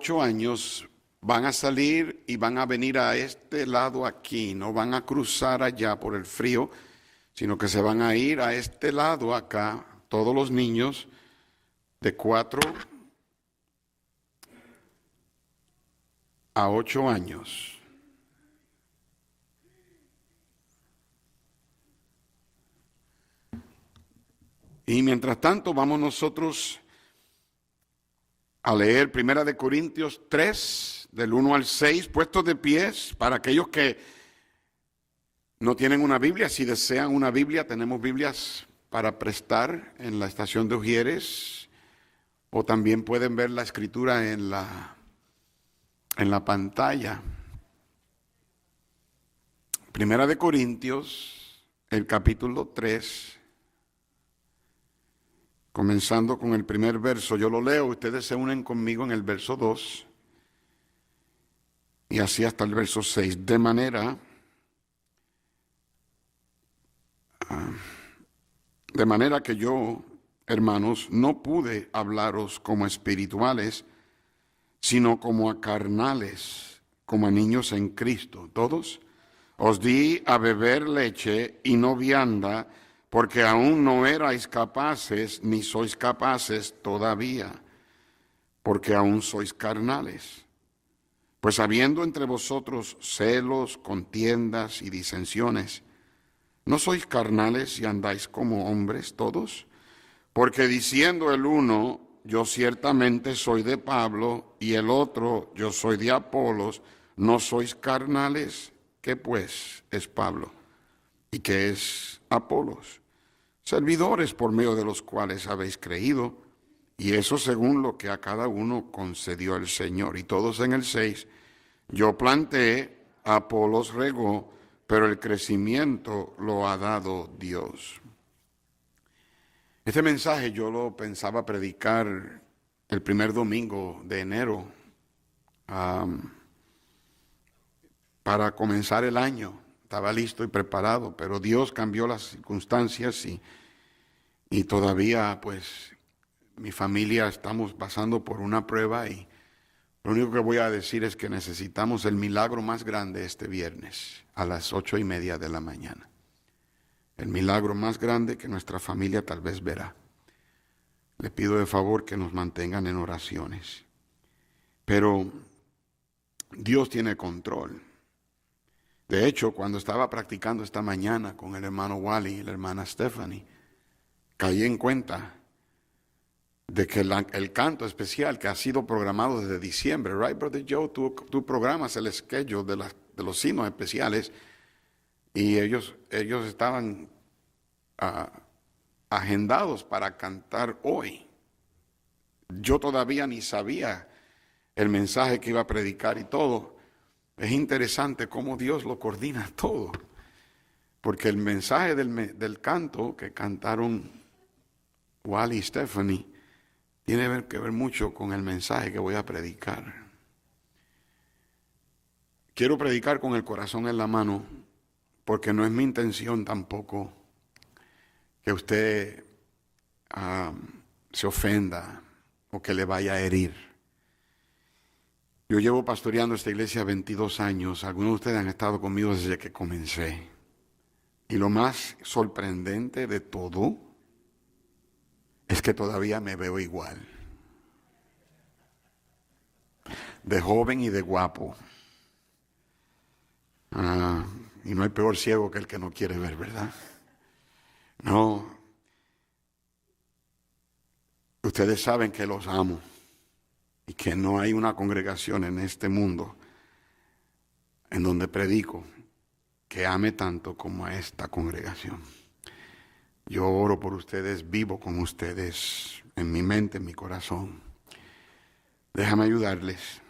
8 años van a salir y van a venir a este lado aquí, no van a cruzar allá por el frío, sino que se van a ir a este lado acá, todos los niños de 4 a 8 años. Y mientras tanto vamos nosotros a leer 1 Corintios 3, del 1 al 6, puestos de pies. Para aquellos que no tienen una Biblia, si desean una Biblia, tenemos Biblias para prestar en la estación de Ujieres, o también pueden ver la escritura en la pantalla. 1 Corintios, el capítulo 3, comenzando con el primer verso. Yo lo leo, ustedes se unen conmigo en el verso 2 y así hasta el verso 6. De manera que yo, hermanos, no pude hablaros como espirituales, sino como a carnales, como a niños en Cristo. Todos os di a beber leche y no vianda, porque aún no erais capaces, ni sois capaces todavía, porque aún sois carnales. Pues habiendo entre vosotros celos, contiendas y disensiones, ¿no sois carnales y andáis como hombres todos? Porque diciendo el uno, yo ciertamente soy de Pablo, y el otro, yo soy de Apolos, ¿no sois carnales? ¿Qué pues es Pablo? ¿Y qué es Apolos? Servidores por medio de los cuales habéis creído, y eso según lo que a cada uno concedió el Señor. Y todos en el 6, yo planté, Apolos regó, pero el crecimiento lo ha dado Dios. Este mensaje yo lo pensaba predicar el primer domingo de enero, para comenzar el año. Estaba listo y preparado, pero Dios cambió las circunstancias y todavía pues mi familia estamos pasando por una prueba, y lo único que voy a decir es que necesitamos el milagro más grande este viernes a las 8:30 de la mañana. El milagro más grande que nuestra familia tal vez verá. Le pido de favor que nos mantengan en oraciones. Pero Dios tiene control. De hecho, cuando estaba practicando esta mañana con el hermano Wally y la hermana Stephanie, caí en cuenta de que el canto especial que ha sido programado desde diciembre, right, Brother Joe, tú programas el schedule de los himnos especiales, y ellos estaban agendados para cantar hoy. Yo todavía ni sabía el mensaje que iba a predicar y todo. Es interesante cómo Dios lo coordina todo, porque el mensaje del canto que cantaron Wally y Stephanie tiene que ver mucho con el mensaje que voy a predicar. Quiero predicar con el corazón en la mano, porque no es mi intención tampoco que usted se ofenda o que le vaya a herir. Yo llevo pastoreando esta iglesia 22 años. Algunos de ustedes han estado conmigo desde que comencé. Y lo más sorprendente de todo es que todavía me veo igual. De joven y de guapo. Y no hay peor ciego que el que no quiere ver, ¿verdad? No. Ustedes saben que los amo y que no hay una congregación en este mundo en donde predico que ame tanto como a esta congregación. Yo oro por ustedes, vivo con ustedes en mi mente, en mi corazón. Déjame ayudarles.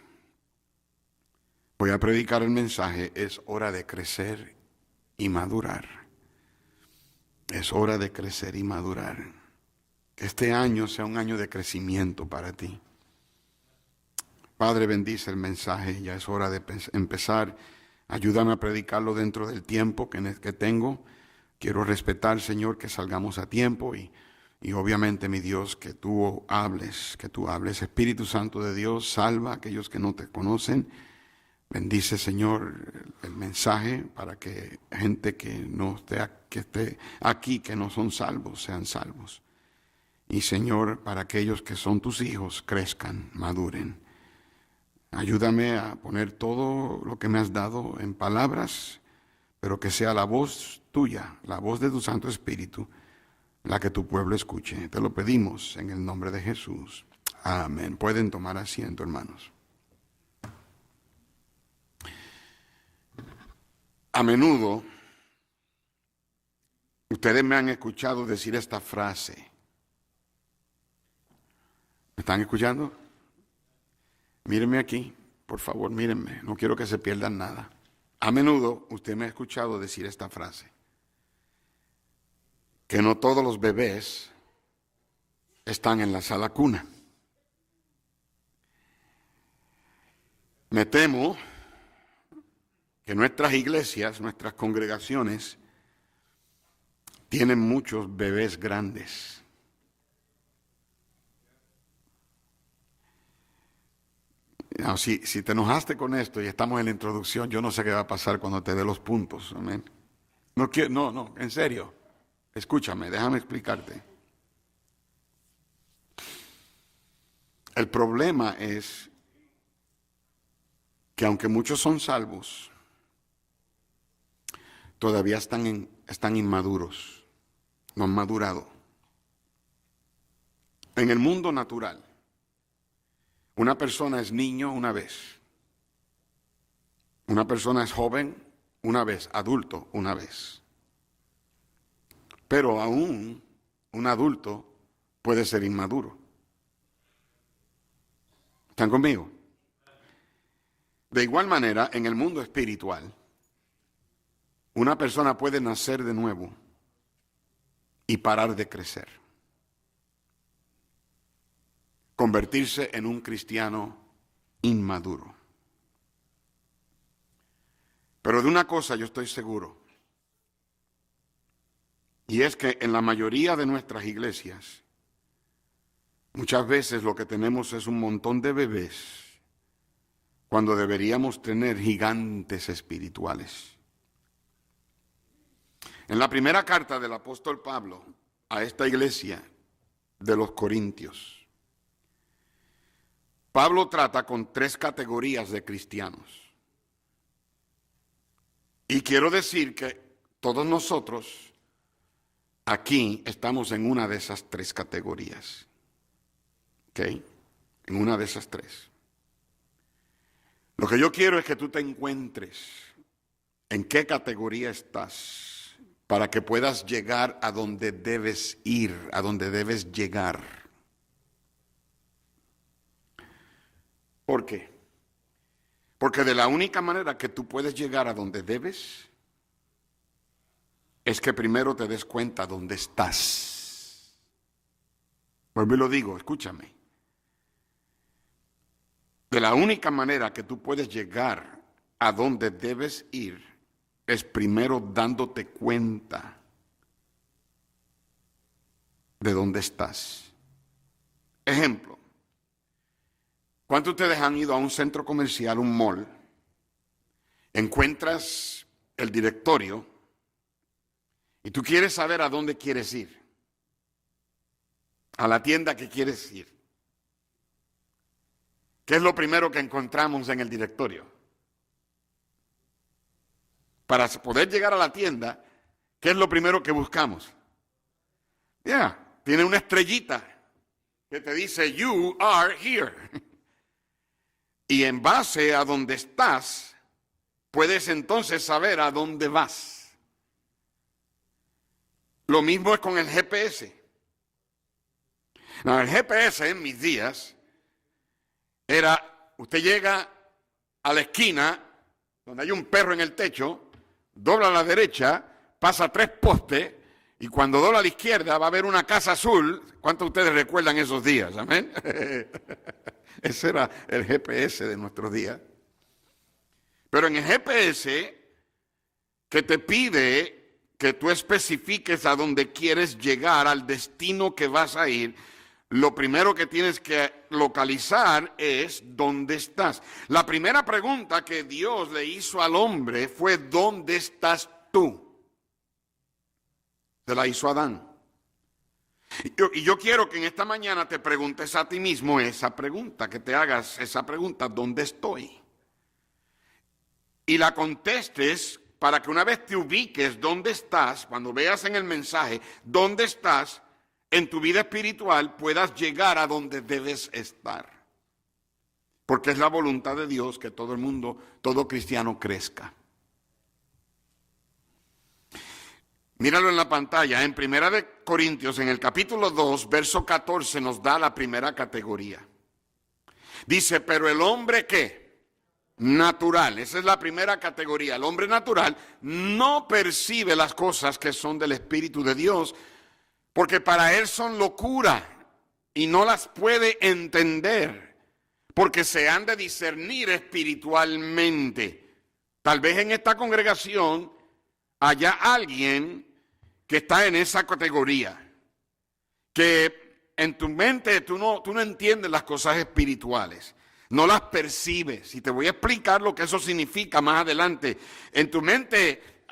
Voy a predicar el mensaje, es hora de crecer y madurar. Es hora de crecer y madurar. Que este año sea un año de crecimiento para ti. Padre, bendice el mensaje, ya es hora de empezar. Ayúdame a predicarlo dentro del tiempo que tengo. Quiero respetar, Señor, que salgamos a tiempo y Y obviamente, mi Dios, que tú hables. Espíritu Santo de Dios, salva a aquellos que no te conocen. Bendice, Señor, el mensaje para que gente que no esté aquí, que no son salvos, sean salvos. Y, Señor, para aquellos que son tus hijos, crezcan, maduren. Ayúdame a poner todo lo que me has dado en palabras, pero que sea la voz tuya, la voz de tu Santo Espíritu, la que tu pueblo escuche. Te lo pedimos en el nombre de Jesús. Amén. Pueden tomar asiento, hermanos. A menudo, ustedes me han escuchado decir esta frase. ¿Me están escuchando? Mírenme aquí, por favor, mírenme. No quiero que se pierdan nada. A menudo, usted me ha escuchado decir esta frase. Que no todos los bebés están en la sala cuna. Me temo que nuestras iglesias, nuestras congregaciones, tienen muchos bebés grandes. No, si te enojaste con esto y estamos en la introducción, yo no sé qué va a pasar cuando te dé los puntos. Amén. No, en serio. Escúchame, déjame explicarte. El problema es que aunque muchos son salvos, todavía están inmaduros, no han madurado. En el mundo natural, una persona es niño una vez, una persona es joven una vez, adulto una vez. Pero aún un adulto puede ser inmaduro. ¿Están conmigo? De igual manera, en el mundo espiritual, una persona puede nacer de nuevo y parar de crecer. Convertirse en un cristiano inmaduro. Pero de una cosa yo estoy seguro, y es que en la mayoría de nuestras iglesias, muchas veces lo que tenemos es un montón de bebés, cuando deberíamos tener gigantes espirituales. En la primera carta del apóstol Pablo a esta iglesia de los Corintios, Pablo trata con 3 categorías de cristianos. Y quiero decir que todos nosotros aquí estamos en una de esas 3 categorías. ¿Ok? En una de esas 3. Lo que yo quiero es que tú te encuentres en qué categoría estás para que puedas llegar a donde debes ir, a donde debes llegar. ¿Por qué? Porque de la única manera que tú puedes llegar a donde debes es que primero te des cuenta dónde estás. Vuelvo y lo digo, escúchame. De la única manera que tú puedes llegar a donde debes ir es primero dándote cuenta de dónde estás. Ejemplo, ¿cuántos de ustedes han ido a un centro comercial, un mall? Encuentras el directorio y tú quieres saber a dónde quieres ir, a la tienda que quieres ir. ¿Qué es lo primero que encontramos en el directorio? Para poder llegar a la tienda, ¿qué es lo primero que buscamos? Tiene una estrellita que te dice, you are here. Y en base a donde estás, puedes entonces saber a dónde vas. Lo mismo es con el GPS. El GPS en mis días era, usted llega a la esquina, donde hay un perro en el techo, dobla a la derecha, pasa 3 postes, y cuando dobla a la izquierda va a haber una casa azul. ¿Cuántos de ustedes recuerdan esos días? Amén. Ese era el GPS de nuestros días. Pero en el GPS, que te pide que tú especifiques a dónde quieres llegar, al destino que vas a ir, lo primero que tienes que localizar es dónde estás. La primera pregunta que Dios le hizo al hombre fue: ¿dónde estás tú? Se la hizo a Adán. Y yo quiero que en esta mañana te preguntes a ti mismo esa pregunta, que te hagas esa pregunta: ¿dónde estoy? Y la contestes para que una vez te ubiques dónde estás, cuando veas en el mensaje dónde estás en tu vida espiritual, puedas llegar a donde debes estar. Porque es la voluntad de Dios que todo el mundo, todo cristiano crezca. Míralo en la pantalla, en Primera de Corintios, en el capítulo 2, verso 14, nos da la primera categoría. Dice: pero el hombre, ¿qué? Natural, esa es la primera categoría. El hombre natural no percibe las cosas que son del Espíritu de Dios, porque para él son locura y no las puede entender, porque se han de discernir espiritualmente. Tal vez en esta congregación haya alguien que está en esa categoría, que en tu mente tú no entiendes las cosas espirituales. No las percibes, y te voy a explicar lo que eso significa más adelante. En tu mente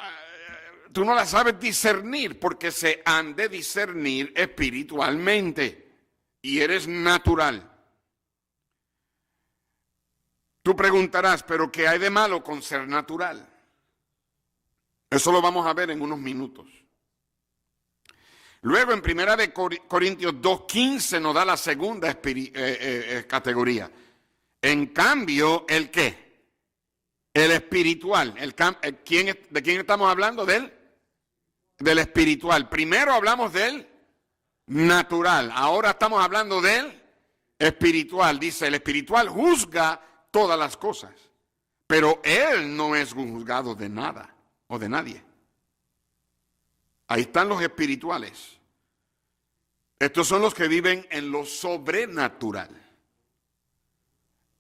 tú no las sabes discernir, porque se han de discernir espiritualmente, y eres natural. Tú preguntarás: ¿pero qué hay de malo con ser natural? Eso lo vamos a ver en unos minutos. Luego en Primera de Corintios 2:15 nos da la segunda categoría. En cambio, ¿el qué? El espiritual. ¿De quién estamos hablando? Del espiritual. Primero hablamos del natural. Ahora estamos hablando del espiritual. Dice: el espiritual juzga todas las cosas, pero él no es juzgado de nada o de nadie. Ahí están los espirituales. Estos son los que viven en lo sobrenatural.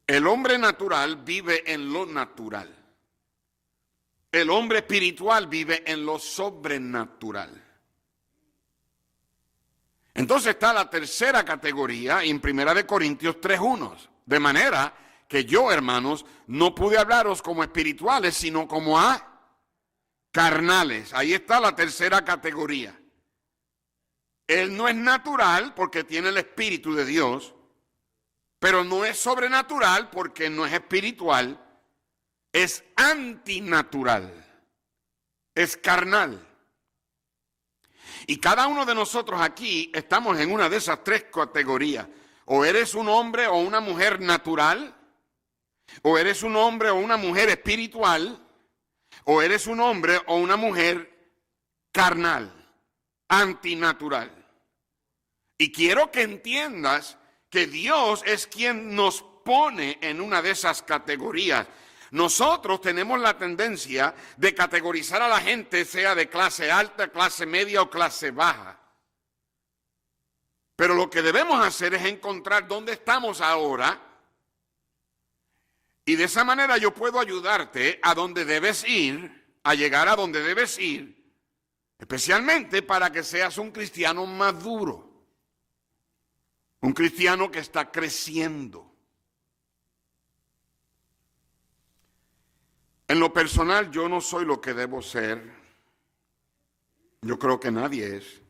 El hombre natural vive en lo natural. El hombre espiritual vive en lo sobrenatural. Entonces está la tercera categoría en Primera de Corintios 3:1. De manera que yo, hermanos, no pude hablaros como espirituales, sino como a carnales. Ahí está la tercera categoría. Él no es natural porque tiene el Espíritu de Dios, pero no es sobrenatural porque no es espiritual, es antinatural, es carnal. Y cada uno de nosotros aquí estamos en una de esas tres categorías. O eres un hombre o una mujer natural, o eres un hombre o una mujer espiritual, o eres un hombre o una mujer carnal, antinatural. Y quiero que entiendas que Dios es quien nos pone en una de esas categorías. Nosotros tenemos la tendencia de categorizar a la gente, sea de clase alta, clase media o clase baja. Pero lo que debemos hacer es encontrar dónde estamos ahora, y de esa manera yo puedo ayudarte a donde debes ir, a llegar a donde debes ir, especialmente para que seas un cristiano maduro. Un cristiano que está creciendo. En lo personal, yo no soy lo que debo ser. Yo creo que nadie es.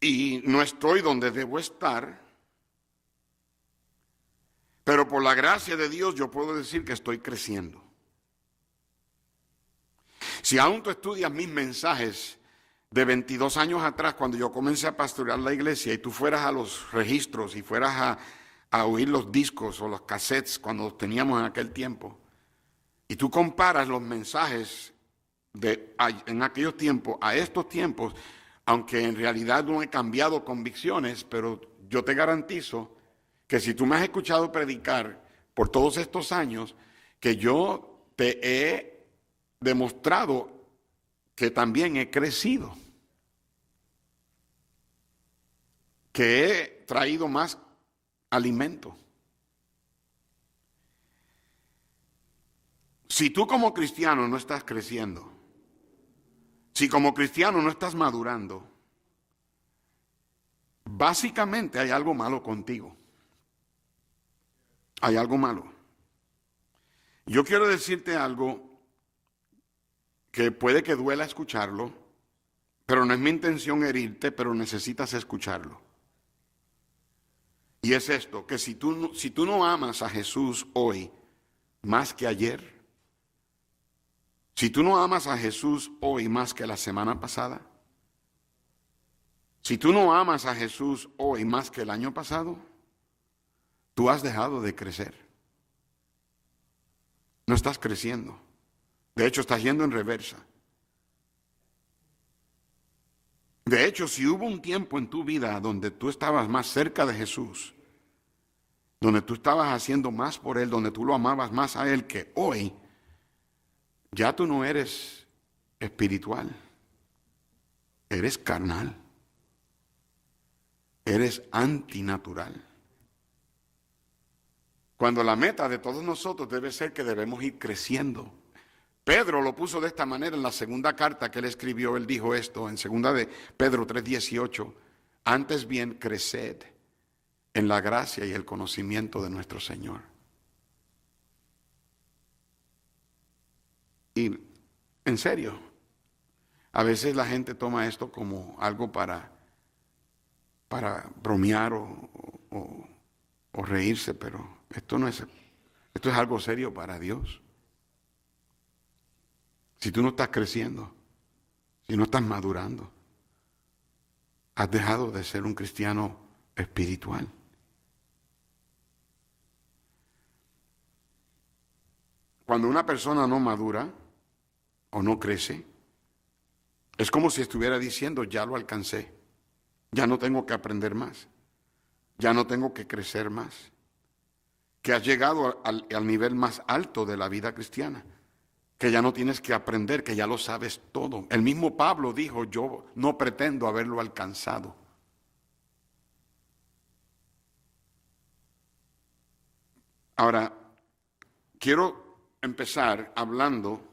Y no estoy donde debo estar. Pero por la gracia de Dios yo puedo decir que estoy creciendo. Si aún tú estudias mis mensajes de 22 años atrás, cuando yo comencé a pastorear la iglesia, y tú fueras a los registros y fueras a oír los discos o los cassettes cuando los teníamos en aquel tiempo, y tú comparas los mensajes en aquellos tiempos a estos tiempos, aunque en realidad no he cambiado convicciones, pero yo te garantizo que si tú me has escuchado predicar por todos estos años, que yo te he demostrado que también he crecido, que he traído más alimento. Si tú como cristiano no estás creciendo, Si como cristiano no estás madurando, básicamente hay algo malo contigo. Hay algo malo. Yo quiero decirte algo que puede que duela escucharlo, pero no es mi intención herirte, pero necesitas escucharlo. Y es esto, que si tú no amas a Jesús hoy más que ayer, si tú no amas a Jesús hoy más que la semana pasada, si tú no amas a Jesús hoy más que el año pasado, tú has dejado de crecer. No estás creciendo. De hecho, estás yendo en reversa. De hecho, si hubo un tiempo en tu vida donde tú estabas más cerca de Jesús, donde tú estabas haciendo más por Él, donde tú lo amabas más a Él que hoy, ya tú no eres espiritual, eres carnal, eres antinatural. Cuando la meta de todos nosotros debe ser que debemos ir creciendo. Pedro lo puso de esta manera en la segunda carta que él escribió. Él dijo esto en segunda de Pedro 3:18. Antes bien, creced en la gracia y el conocimiento de nuestro Señor. Y en serio, a veces la gente toma esto como algo para bromear o reírse, pero esto es algo serio para Dios. Si tú no estás creciendo, si no estás madurando, has dejado de ser un cristiano espiritual. Cuando una persona no madura o no crece, es como si estuviera diciendo, ya lo alcancé, ya no tengo que aprender más, ya no tengo que crecer más, que has llegado al nivel más alto de la vida cristiana, que ya no tienes que aprender, que ya lo sabes todo. El mismo Pablo dijo, yo no pretendo haberlo alcanzado. Ahora, quiero empezar hablando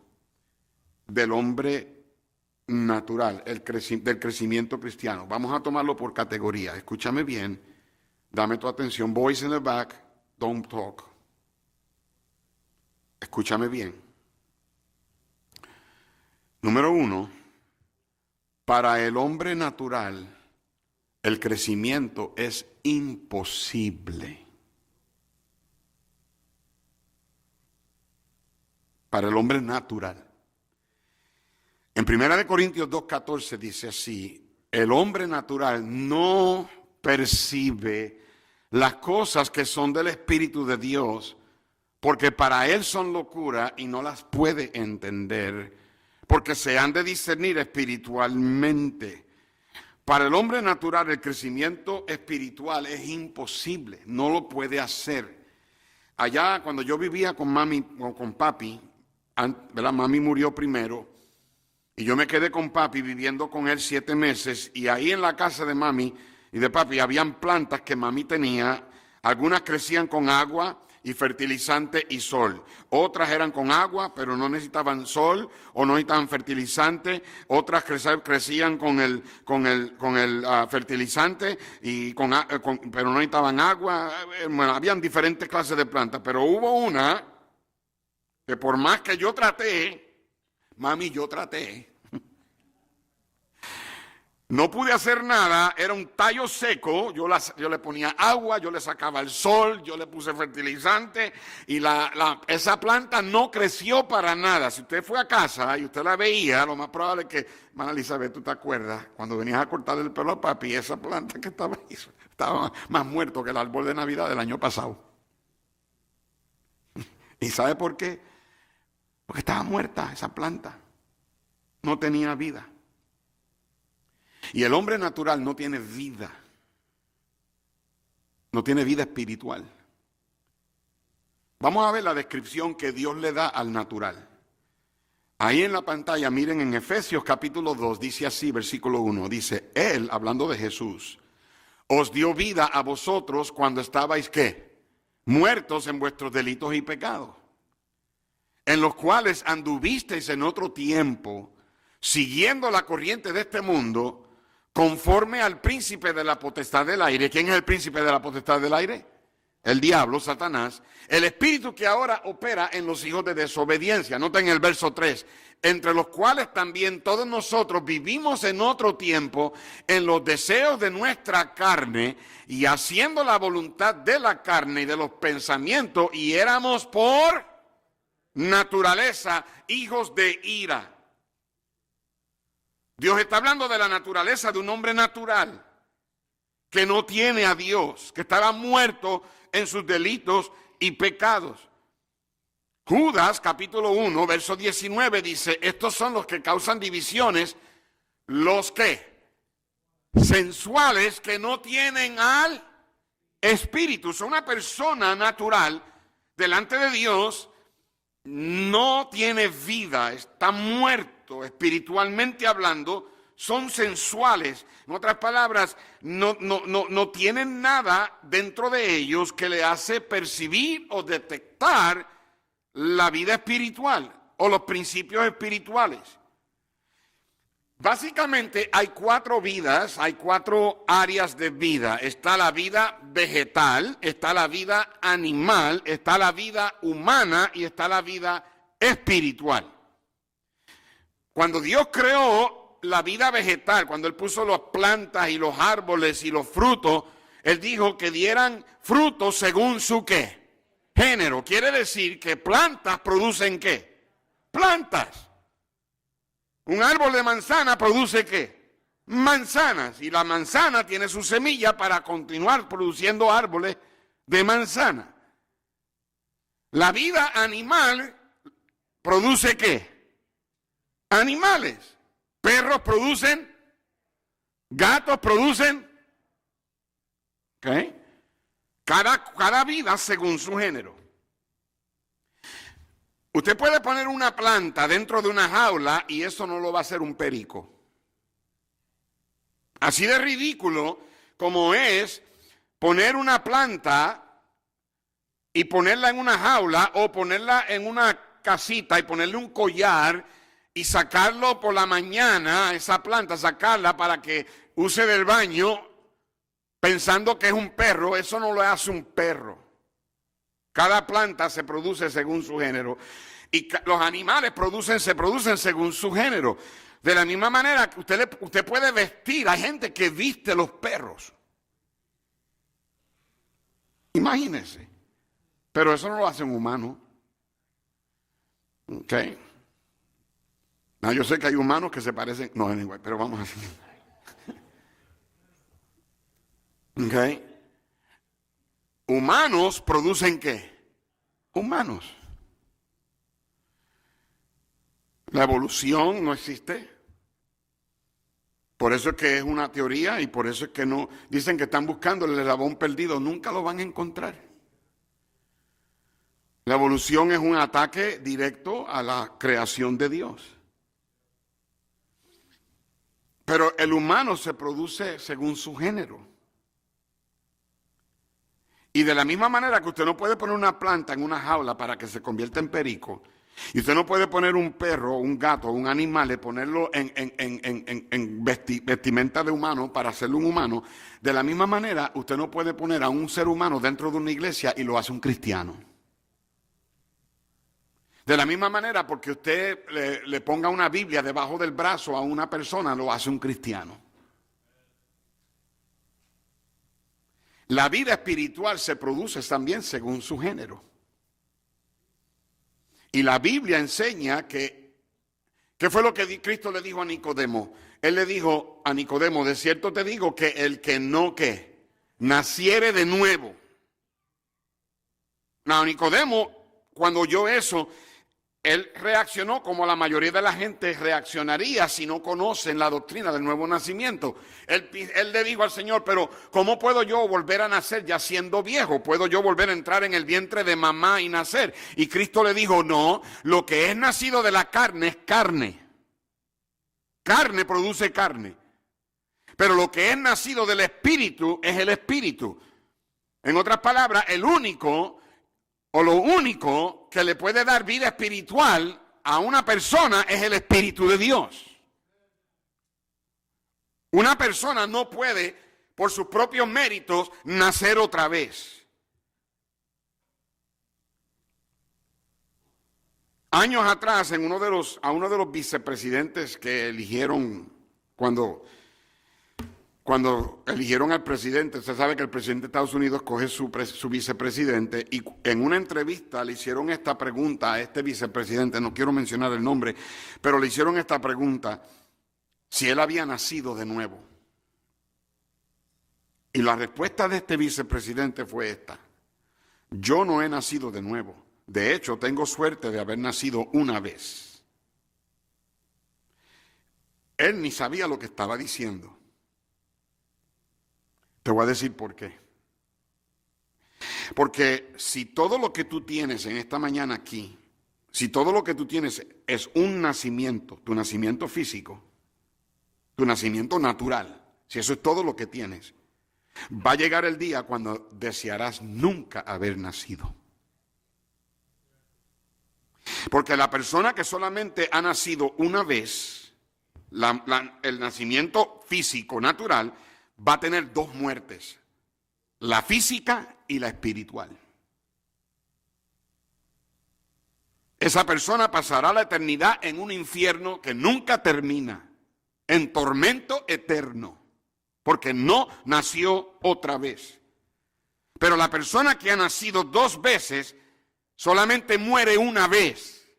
del hombre natural, del crecimiento cristiano. Vamos a tomarlo por categoría. Escúchame bien, dame tu atención. Boys in the back, don't talk. Escúchame bien. Número 1, para el hombre natural, el crecimiento es imposible. Para el hombre natural. En 1 Corintios 2:14 dice así, el hombre natural no percibe las cosas que son del Espíritu de Dios, porque para él son locura y no las puede entender, porque se han de discernir espiritualmente. Para el hombre natural el crecimiento espiritual es imposible, no lo puede hacer. Allá cuando yo vivía con mami o con papi, ¿verdad? Mami murió primero y yo me quedé con papi viviendo con él 7 meses, y ahí en la casa de mami y de papi habían plantas que mami tenía. Algunas crecían con agua y fertilizante y sol. Otras eran con agua, pero no necesitaban sol o no necesitaban fertilizante. Otras crecían con el fertilizante pero no necesitaban agua. Bueno, habían diferentes clases de plantas, pero hubo una que por más que yo traté, yo traté. No pude hacer nada, era un tallo seco, yo le ponía agua, yo le sacaba el sol, yo le puse fertilizante y esa planta no creció para nada. Si usted fue a casa y usted la veía, lo más probable es que, hermana Elizabeth, tú te acuerdas, cuando venías a cortar el pelo a papi, esa planta que estaba ahí, estaba más muerto que el árbol de Navidad del año pasado. ¿Y sabe por qué? Porque estaba muerta esa planta, no tenía vida. Y el hombre natural no tiene vida espiritual. Vamos a ver la descripción que Dios le da al natural. Ahí en la pantalla, miren, en Efesios capítulo 2, dice así, versículo 1, dice, Él, hablando de Jesús, os dio vida a vosotros cuando estabais, ¿qué? Muertos en vuestros delitos y pecados, en los cuales anduvisteis en otro tiempo, siguiendo la corriente de este mundo, conforme al príncipe de la potestad del aire. ¿Quién es el príncipe de la potestad del aire? El diablo, Satanás, el espíritu que ahora opera en los hijos de desobediencia. Noten el verso 3, entre los cuales también todos nosotros vivimos en otro tiempo en los deseos de nuestra carne y haciendo la voluntad de la carne y de los pensamientos, y éramos por naturaleza hijos de ira. Dios está hablando de la naturaleza de un hombre natural que no tiene a Dios, que estaba muerto en sus delitos y pecados. Judas, capítulo 1, verso 19, dice, estos son los que causan divisiones, los que sensuales, que no tienen al espíritu. Son una persona natural delante de Dios, no tiene vida, está muerto espiritualmente hablando, son sensuales. En otras palabras, no tienen nada dentro de ellos que le hace percibir o detectar la vida espiritual o los principios espirituales. Básicamente hay 4 vidas, hay 4 áreas de vida. Está la vida vegetal, está la vida animal, está la vida humana y está la vida espiritual. Cuando Dios creó la vida vegetal, cuando Él puso las plantas y los árboles y los frutos, Él dijo que dieran frutos según su ¿qué? Género. Quiere decir que plantas producen ¿qué? Plantas. Un árbol de manzana produce ¿qué? Manzanas. Y la manzana tiene su semilla para continuar produciendo árboles de manzana. La vida animal produce ¿qué? Animales. Perros producen, gatos producen, ¿ok? Cada vida según su género. Usted puede poner una planta dentro de una jaula y eso no lo va a hacer un perico. Así de ridículo como es poner una planta y ponerla en una jaula o ponerla en una casita y ponerle un collar y sacarlo por la mañana, esa planta, sacarla para que use del baño pensando que es un perro. Eso no lo hace un perro. Cada planta se produce según su género. Y los animales se producen según su género. De la misma manera que usted puede vestir, hay gente que viste los perros. Imagínese. Pero eso no lo hace un humano. ¿Ok? No, yo sé que hay humanos que se parecen, no, anyway, pero vamos a hacer. ¿Ok? Humanos producen ¿qué? Humanos. La evolución no existe. Por eso es que es una teoría y por eso es que no, dicen que están buscando el eslabón perdido, nunca lo van a encontrar. La evolución es un ataque directo a la creación de Dios. Pero el humano se produce según su género. Y de la misma manera que usted no puede poner una planta en una jaula para que se convierta en perico, y usted no puede poner un perro, un gato, un animal, y ponerlo en vestimenta de humano para hacerlo un humano, de la misma manera usted no puede poner a un ser humano dentro de una iglesia y lo hace un cristiano. De la misma manera, porque usted le ponga una Biblia debajo del brazo a una persona, lo hace un cristiano. La vida espiritual se produce también según su género. Y la Biblia enseña que, ¿qué fue lo que Cristo le dijo a Nicodemo? Él le dijo a Nicodemo, de cierto te digo que el que no que naciere de nuevo. No, Nicodemo, cuando oyó eso, él reaccionó como la mayoría de la gente reaccionaría si no conocen la doctrina del nuevo nacimiento. Él le dijo al Señor, pero ¿cómo puedo yo volver a nacer ya siendo viejo? ¿Puedo yo volver a entrar en el vientre de mamá y nacer? Y Cristo le dijo, no, lo que es nacido de la carne es carne. Carne produce carne. Pero lo que es nacido del Espíritu es el Espíritu. En otras palabras, el único o lo único que le puede dar vida espiritual a una persona es el Espíritu de Dios. Una persona no puede, por sus propios méritos, nacer otra vez. Años atrás, a uno de los vicepresidentes que eligieron cuando eligieron al presidente, usted sabe que el presidente de Estados Unidos coge su vicepresidente, y en una entrevista le hicieron esta pregunta a este vicepresidente, no quiero mencionar el nombre, pero le hicieron esta pregunta, si él había nacido de nuevo. Y la respuesta de este vicepresidente fue esta: yo no he nacido de nuevo. De hecho, tengo suerte de haber nacido una vez. Él ni sabía lo que estaba diciendo. Te voy a decir por qué. Porque si todo lo que tú tienes en esta mañana aquí, si todo lo que tú tienes es un nacimiento, tu nacimiento físico, tu nacimiento natural, si eso es todo lo que tienes, va a llegar el día cuando desearás nunca haber nacido. Porque la persona que solamente ha nacido una vez, el nacimiento físico, natural, va a tener dos muertes, la física y la espiritual. Esa persona pasará la eternidad en un infierno que nunca termina, en tormento eterno, porque no nació otra vez. Pero la persona que ha nacido dos veces solamente muere una vez,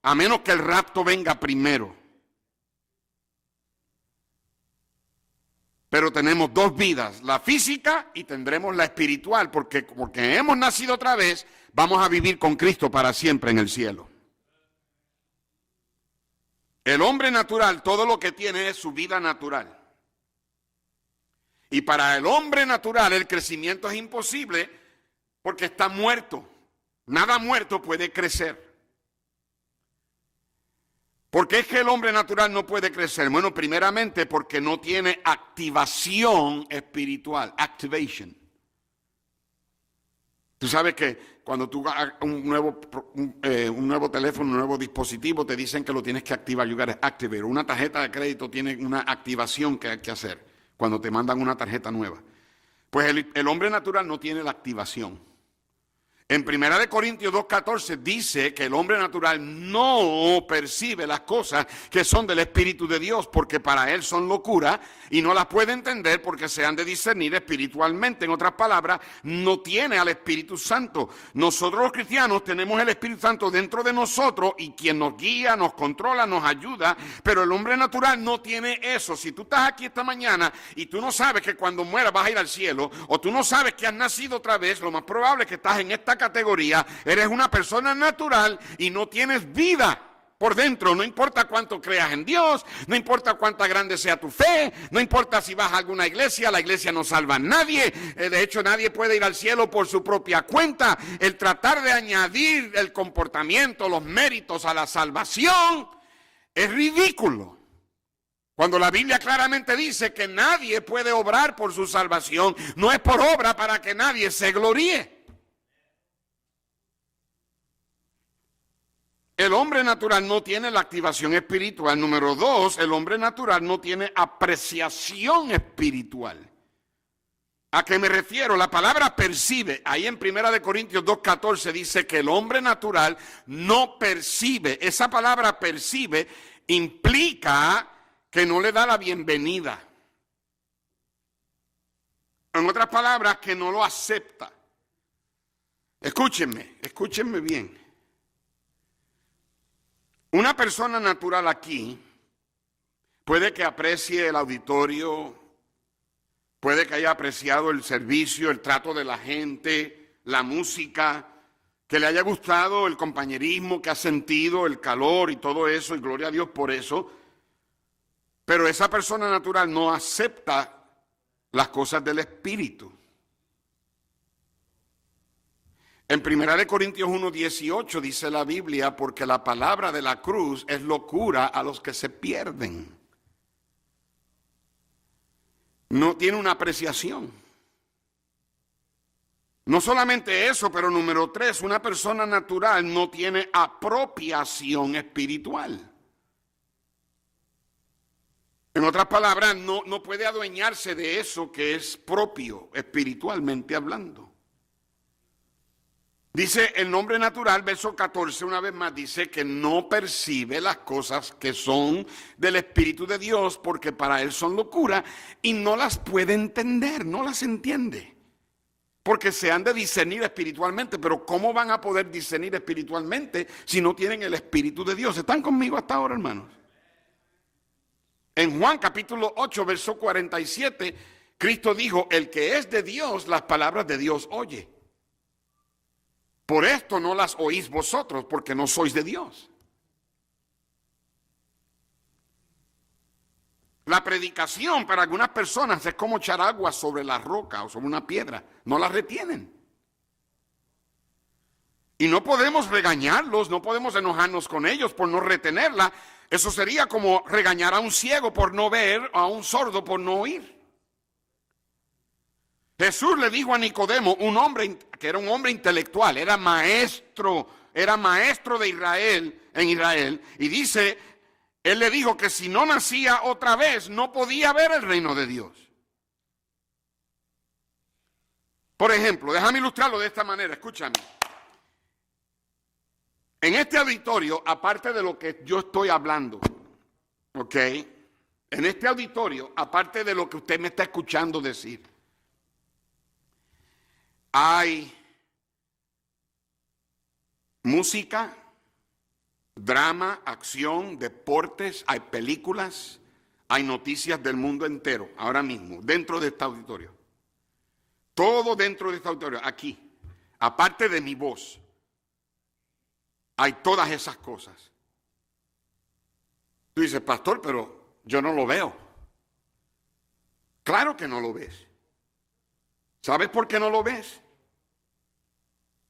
a menos que el rapto venga primero. Pero tenemos dos vidas, la física y tendremos la espiritual, porque hemos nacido otra vez, vamos a vivir con Cristo para siempre en el cielo. El hombre natural, todo lo que tiene es su vida natural. Y para el hombre natural el crecimiento es imposible porque está muerto. Nada muerto puede crecer. ¿Por qué es que el hombre natural no puede crecer? Bueno, primeramente porque no tiene activación espiritual, activation. Tú sabes que cuando tú hagas un nuevo teléfono, un nuevo dispositivo, te dicen que lo tienes que activar, you gotta activate. Una tarjeta de crédito tiene una activación que hay que hacer cuando te mandan una tarjeta nueva. Pues el hombre natural no tiene la activación. En 1 Corintios 2:14 dice que el hombre natural no percibe las cosas que son del Espíritu de Dios, porque para él son locura y no las puede entender porque se han de discernir espiritualmente. En otras palabras, no tiene al Espíritu Santo. Nosotros los cristianos tenemos el Espíritu Santo dentro de nosotros y quien nos guía, nos controla, nos ayuda, pero el hombre natural no tiene eso. Si tú estás aquí esta mañana y tú no sabes que cuando mueras vas a ir al cielo, o tú no sabes que has nacido otra vez, lo más probable es que estás en esta categoría, eres una persona natural y no tienes vida por dentro. No importa cuánto creas en Dios, no importa cuánta grande sea tu fe, no importa si vas a alguna iglesia, la iglesia no salva a nadie. De hecho, nadie puede ir al cielo por su propia cuenta. El tratar de añadir el comportamiento, los méritos a la salvación es ridículo. Cuando la Biblia claramente dice que nadie puede obrar por su salvación, no es por obra para que nadie se gloríe. El hombre natural no tiene la activación espiritual. Número 2, el hombre natural no tiene apreciación espiritual. ¿A qué me refiero? La palabra percibe, ahí en 1 Corintios 2:14 dice que el hombre natural no percibe. Esa palabra percibe implica que no le da la bienvenida. En otras palabras, que no lo acepta. Escúchenme bien. Una persona natural aquí puede que aprecie el auditorio, puede que haya apreciado el servicio, el trato de la gente, la música, que le haya gustado el compañerismo que ha sentido, el calor y todo eso, y gloria a Dios por eso. Pero esa persona natural no acepta las cosas del Espíritu. En 1 Corintios 1:18 dice la Biblia, porque la palabra de la cruz es locura a los que se pierden. No tiene una apreciación. No solamente eso, pero número 3, una persona natural no tiene apropiación espiritual. En otras palabras, no puede adueñarse de eso que es propio, espiritualmente hablando. Dice el nombre natural, verso 14, una vez más, dice que no percibe las cosas que son del Espíritu de Dios porque para él son locura y no las puede entender, no las entiende. Porque se han de discernir espiritualmente, pero ¿cómo van a poder discernir espiritualmente si no tienen el Espíritu de Dios? ¿Están conmigo hasta ahora, hermanos? En Juan capítulo 8, verso 47, Cristo dijo, el que es de Dios, las palabras de Dios oye. Por esto no las oís vosotros, porque no sois de Dios. La predicación para algunas personas es como echar agua sobre la roca o sobre una piedra. No la retienen. Y no podemos regañarlos, no podemos enojarnos con ellos por no retenerla. Eso sería como regañar a un ciego por no ver, o a un sordo por no oír. Jesús le dijo a Nicodemo, un hombre que era un hombre intelectual, era maestro de Israel, en Israel, y dice, él le dijo que si no nacía otra vez, no podía ver el reino de Dios. Por ejemplo, déjame ilustrarlo de esta manera, escúchame. En este auditorio, aparte de lo que yo estoy hablando, ¿ok? En este auditorio, aparte de lo que usted me está escuchando decir, hay música, drama, acción, deportes, hay películas, hay noticias del mundo entero, ahora mismo, dentro de este auditorio. Todo dentro de este auditorio, aquí, aparte de mi voz, hay todas esas cosas. Tú dices, pastor, pero yo no lo veo. Claro que no lo ves. ¿Sabes por qué no lo ves?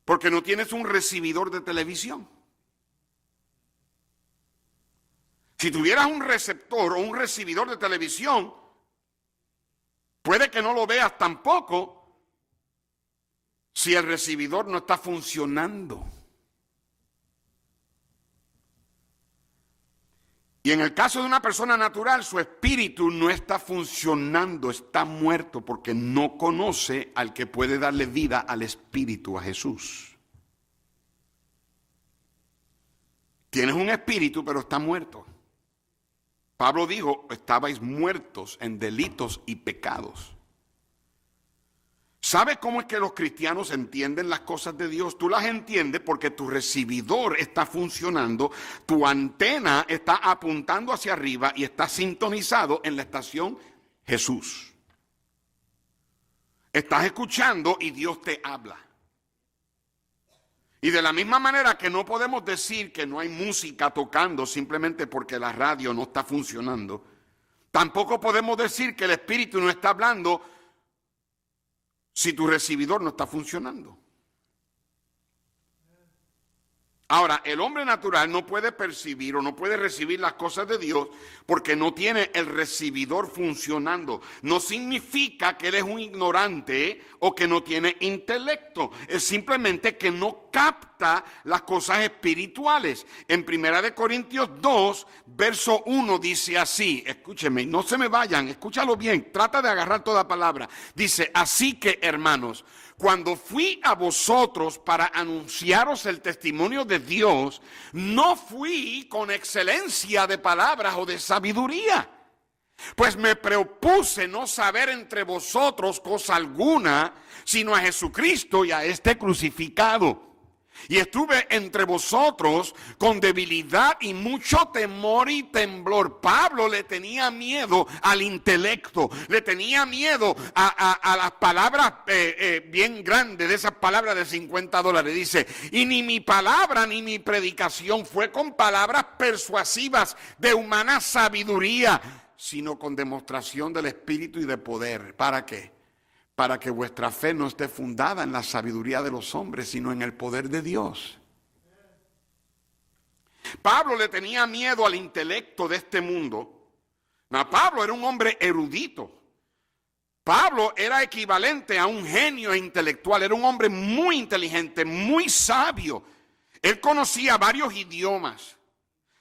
Porque no tienes un recibidor de televisión. Si tuvieras un receptor o un recibidor de televisión, puede que no lo veas tampoco si el recibidor no está funcionando. Y en el caso de una persona natural, su espíritu no está funcionando, está muerto porque no conoce al que puede darle vida al espíritu, a Jesús. Tienes un espíritu, pero está muerto. Pablo dijo, estabais muertos en delitos y pecados. ¿Sabes cómo es que los cristianos entienden las cosas de Dios? Tú las entiendes porque tu recibidor está funcionando, tu antena está apuntando hacia arriba y está sintonizado en la estación Jesús. Estás escuchando y Dios te habla. Y de la misma manera que no podemos decir que no hay música tocando simplemente porque la radio no está funcionando, tampoco podemos decir que el Espíritu no está hablando si tu recibidor no está funcionando. Ahora, el hombre natural no puede percibir o no puede recibir las cosas de Dios porque no tiene el recibidor funcionando. No significa que él es un ignorante o que no tiene intelecto. Es simplemente que no capta las cosas espirituales. En 1 Corintios 2, verso 1 dice así, escúcheme, no se me vayan, escúchalo bien, trata de agarrar toda palabra. Dice, así que hermanos, cuando fui a vosotros para anunciaros el testimonio de Dios, no fui con excelencia de palabras o de sabiduría, pues me propuse no saber entre vosotros cosa alguna, sino a Jesucristo y a este crucificado. Y estuve entre vosotros con debilidad y mucho temor y temblor. Pablo le tenía miedo al intelecto, le tenía miedo a las palabras bien grandes, de esas palabras de $50. Dice, y ni mi palabra ni mi predicación fue con palabras persuasivas de humana sabiduría, sino con demostración del Espíritu y de poder. ¿Para qué? Para que vuestra fe no esté fundada en la sabiduría de los hombres, sino en el poder de Dios. Pablo le tenía miedo al intelecto de este mundo. Pablo era un hombre erudito. Pablo era equivalente a un genio intelectual. Era un hombre muy inteligente, muy sabio. Él conocía varios idiomas.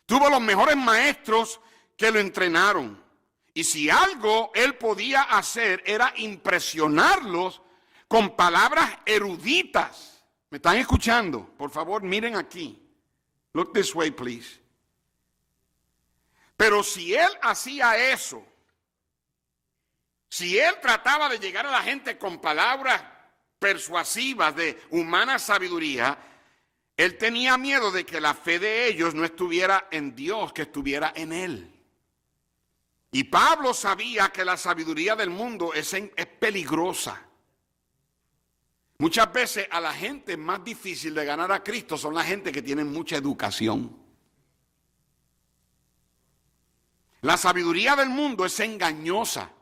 Tuvo los mejores maestros que lo entrenaron. Y si algo él podía hacer era impresionarlos con palabras eruditas. ¿Me están escuchando? Por favor, miren aquí. Look this way, please. Pero si él hacía eso, si él trataba de llegar a la gente con palabras persuasivas de humana sabiduría, él tenía miedo de que la fe de ellos no estuviera en Dios, que estuviera en él. Y Pablo sabía que la sabiduría del mundo es peligrosa. Muchas veces a la gente más difícil de ganar a Cristo son la gente que tiene mucha educación. La sabiduría del mundo es engañosa.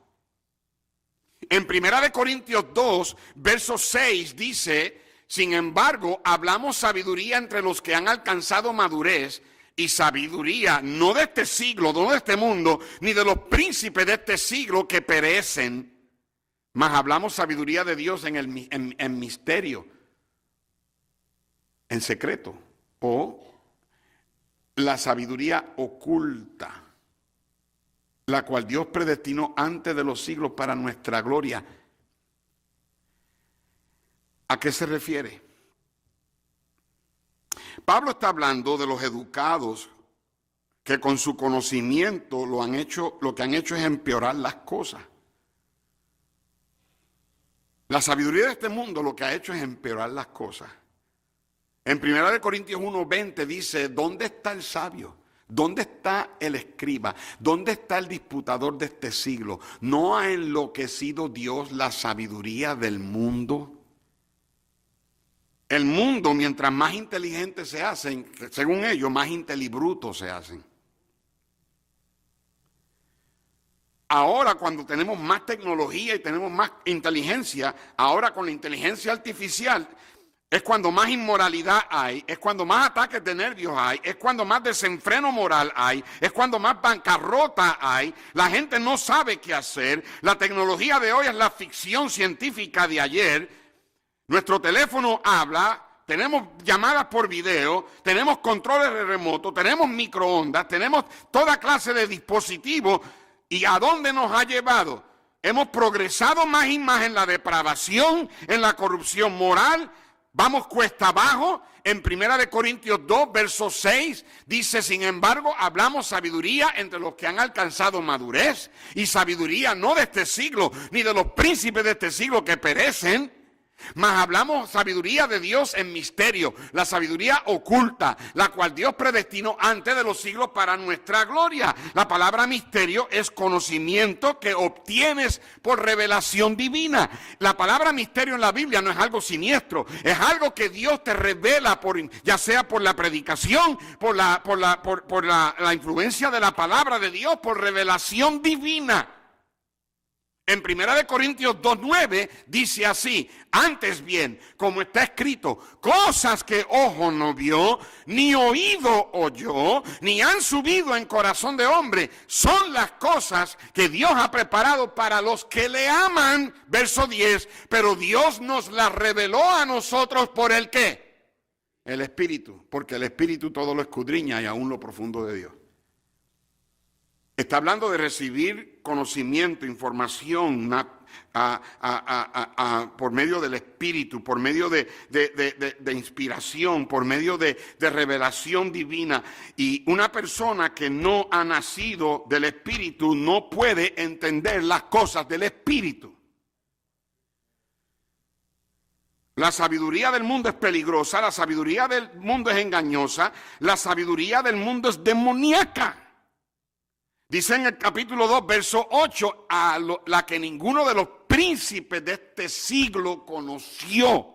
En 1 Corintios 2, verso 6 dice: sin embargo, hablamos sabiduría entre los que han alcanzado madurez, y sabiduría no de este siglo, no de este mundo, ni de los príncipes de este siglo que perecen, mas hablamos sabiduría de Dios en misterio, en secreto, o la sabiduría oculta, la cual Dios predestinó antes de los siglos para nuestra gloria. ¿A qué se refiere? Pablo está hablando de los educados que con su conocimiento lo que han hecho es empeorar las cosas. La sabiduría de este mundo lo que ha hecho es empeorar las cosas. En 1 Corintios 1:20 dice: ¿dónde está el sabio? ¿Dónde está el escriba? ¿Dónde está el disputador de este siglo? ¿No ha enloquecido Dios la sabiduría del mundo? El mundo, mientras más inteligentes se hacen, según ellos, más intelibrutos se hacen. Ahora, cuando tenemos más tecnología y tenemos más inteligencia, ahora con la inteligencia artificial, es cuando más inmoralidad hay, es cuando más ataques de nervios hay, es cuando más desenfreno moral hay, es cuando más bancarrota hay. La gente no sabe qué hacer. La tecnología de hoy es la ficción científica de ayer. Nuestro teléfono habla, tenemos llamadas por video, tenemos controles de remoto, tenemos microondas, tenemos toda clase de dispositivos. ¿Y a dónde nos ha llevado? Hemos progresado más y más en la depravación, en la corrupción moral. Vamos cuesta abajo. En 1 Corintios 2, verso 6, dice: sin embargo, hablamos sabiduría entre los que han alcanzado madurez, y sabiduría no de este siglo, ni de los príncipes de este siglo que perecen, mas hablamos sabiduría de Dios en misterio, la sabiduría oculta, la cual Dios predestinó antes de los siglos para nuestra gloria. La palabra misterio es conocimiento que obtienes por revelación divina. La palabra misterio en la Biblia no es algo siniestro, es algo que Dios te revela, ya sea por la predicación, por la influencia de la palabra de Dios, por revelación divina. En 1 Corintios 2:9 dice así: antes bien, como está escrito, cosas que ojo no vio, ni oído oyó, ni han subido en corazón de hombre, son las cosas que Dios ha preparado para los que le aman. Verso 10, pero Dios nos las reveló a nosotros por el ¿qué? El Espíritu, porque el Espíritu todo lo escudriña y aún lo profundo de Dios. Está hablando de recibir conocimiento, información por medio del Espíritu, por medio de inspiración, por medio de revelación divina. Y una persona que no ha nacido del Espíritu no puede entender las cosas del Espíritu. La sabiduría del mundo es peligrosa, la sabiduría del mundo es engañosa, la sabiduría del mundo es demoníaca. Dice en el capítulo 2, verso 8, la que ninguno de los príncipes de este siglo conoció.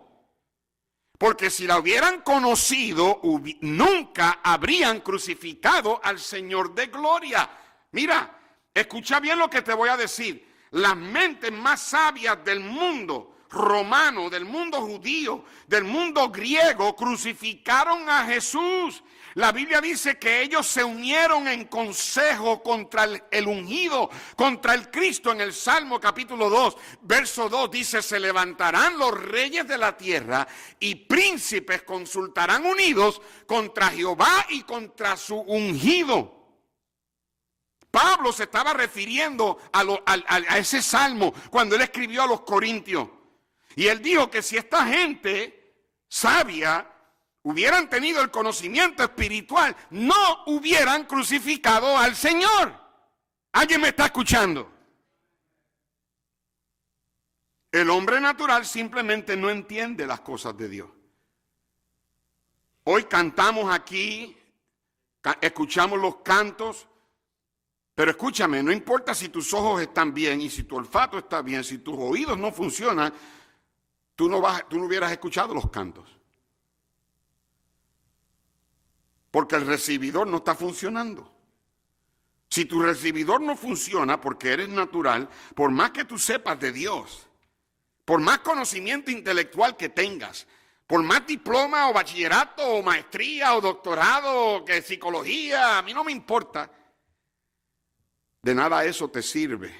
Porque si la hubieran conocido, nunca habrían crucificado al Señor de gloria. Mira, escucha bien lo que te voy a decir. Las mentes más sabias del mundo romano, del mundo judío, del mundo griego, crucificaron a Jesús. La Biblia dice que ellos se unieron en consejo contra el ungido, contra el Cristo. En el Salmo capítulo 2, verso 2 dice: se levantarán los reyes de la tierra y príncipes consultarán unidos contra Jehová y contra su ungido. Pablo se estaba refiriendo a ese salmo cuando él escribió a los Corintios. Y él dijo que si esta gente sabia hubieran tenido el conocimiento espiritual, no hubieran crucificado al Señor. ¿Alguien me está escuchando? El hombre natural simplemente no entiende las cosas de Dios. Hoy cantamos aquí, escuchamos los cantos, pero escúchame, no importa si tus ojos están bien y si tu olfato está bien, si tus oídos no funcionan, tú no hubieras escuchado los cantos. Porque el recibidor no está funcionando. Si tu recibidor no funciona porque eres natural, por más que tú sepas de Dios, por más conocimiento intelectual que tengas, por más diploma o bachillerato o maestría o doctorado que psicología, a mí no me importa, de nada eso te sirve.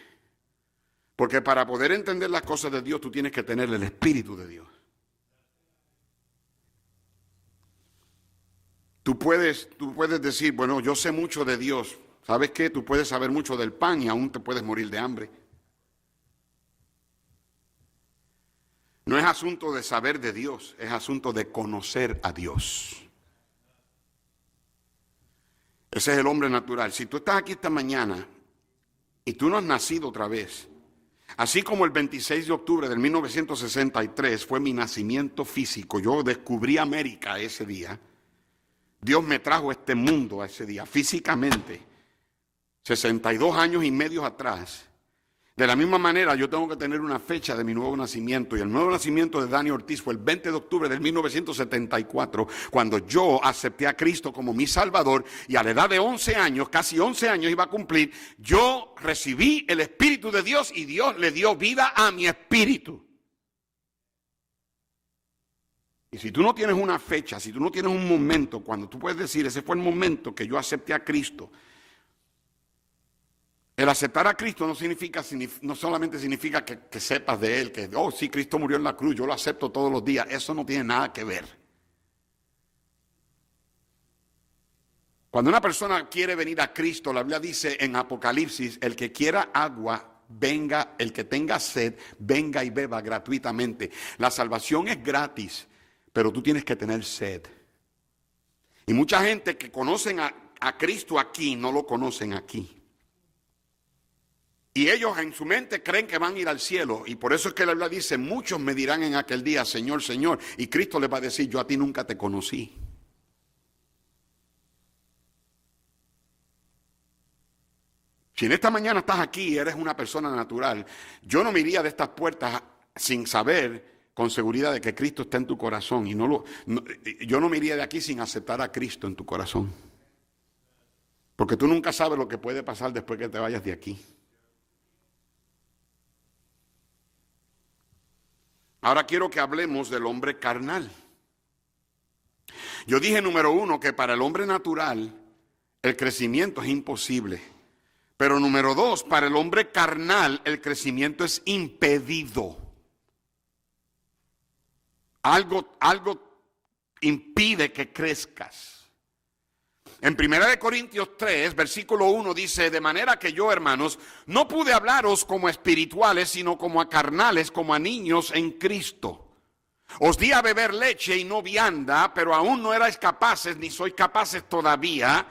Porque para poder entender las cosas de Dios, tú tienes que tener el Espíritu de Dios. Tú puedes decir, bueno, yo sé mucho de Dios. ¿Sabes qué? Tú puedes saber mucho del pan y aún te puedes morir de hambre. No es asunto de saber de Dios, es asunto de conocer a Dios. Ese es el hombre natural. Si tú estás aquí esta mañana y tú no has nacido otra vez, así como el 26 de octubre de 1963 fue mi nacimiento físico, yo descubrí América ese día, Dios me trajo a este mundo a ese día, físicamente, 62 años y medio atrás. De la misma manera, yo tengo que tener una fecha de mi nuevo nacimiento, y el nuevo nacimiento de Dani Ortiz fue el 20 de octubre de 1974, cuando yo acepté a Cristo como mi Salvador, y a la edad de 11 años, casi 11 años iba a cumplir, yo recibí el Espíritu de Dios y Dios le dio vida a mi espíritu. Y si tú no tienes una fecha, si tú no tienes un momento cuando tú puedes decir, ese fue el momento que yo acepté a Cristo. El aceptar a Cristo no solamente significa que sepas de Él, que, oh, sí, Cristo murió en la cruz, yo lo acepto todos los días. Eso no tiene nada que ver. Cuando una persona quiere venir a Cristo, la Biblia dice en Apocalipsis, el que quiera agua, venga, el que tenga sed, venga y beba gratuitamente. La salvación es gratis, pero tú tienes que tener sed. Y mucha gente que conocen a Cristo aquí, no lo conocen aquí. Y ellos en su mente creen que van a ir al cielo. Y por eso es que la Biblia dice, muchos me dirán en aquel día, Señor, Señor. Y Cristo les va a decir, yo a ti nunca te conocí. Si en esta mañana estás aquí y eres una persona natural, yo no me iría de estas puertas sin saber con seguridad de que Cristo está en tu corazón. Y yo no me iría de aquí sin aceptar a Cristo en tu corazón. Porque tú nunca sabes lo que puede pasar después que te vayas de aquí. Ahora quiero que hablemos del hombre carnal. Yo dije, número uno, que para el hombre natural el crecimiento es imposible. Pero número dos, para el hombre carnal el crecimiento es impedido. Algo impide que crezcas. En 1 Corintios 3, versículo 1 dice, de manera que yo, hermanos, no pude hablaros como espirituales, sino como a carnales, como a niños en Cristo. Os di a beber leche y no vianda, pero aún no erais capaces, ni sois capaces todavía,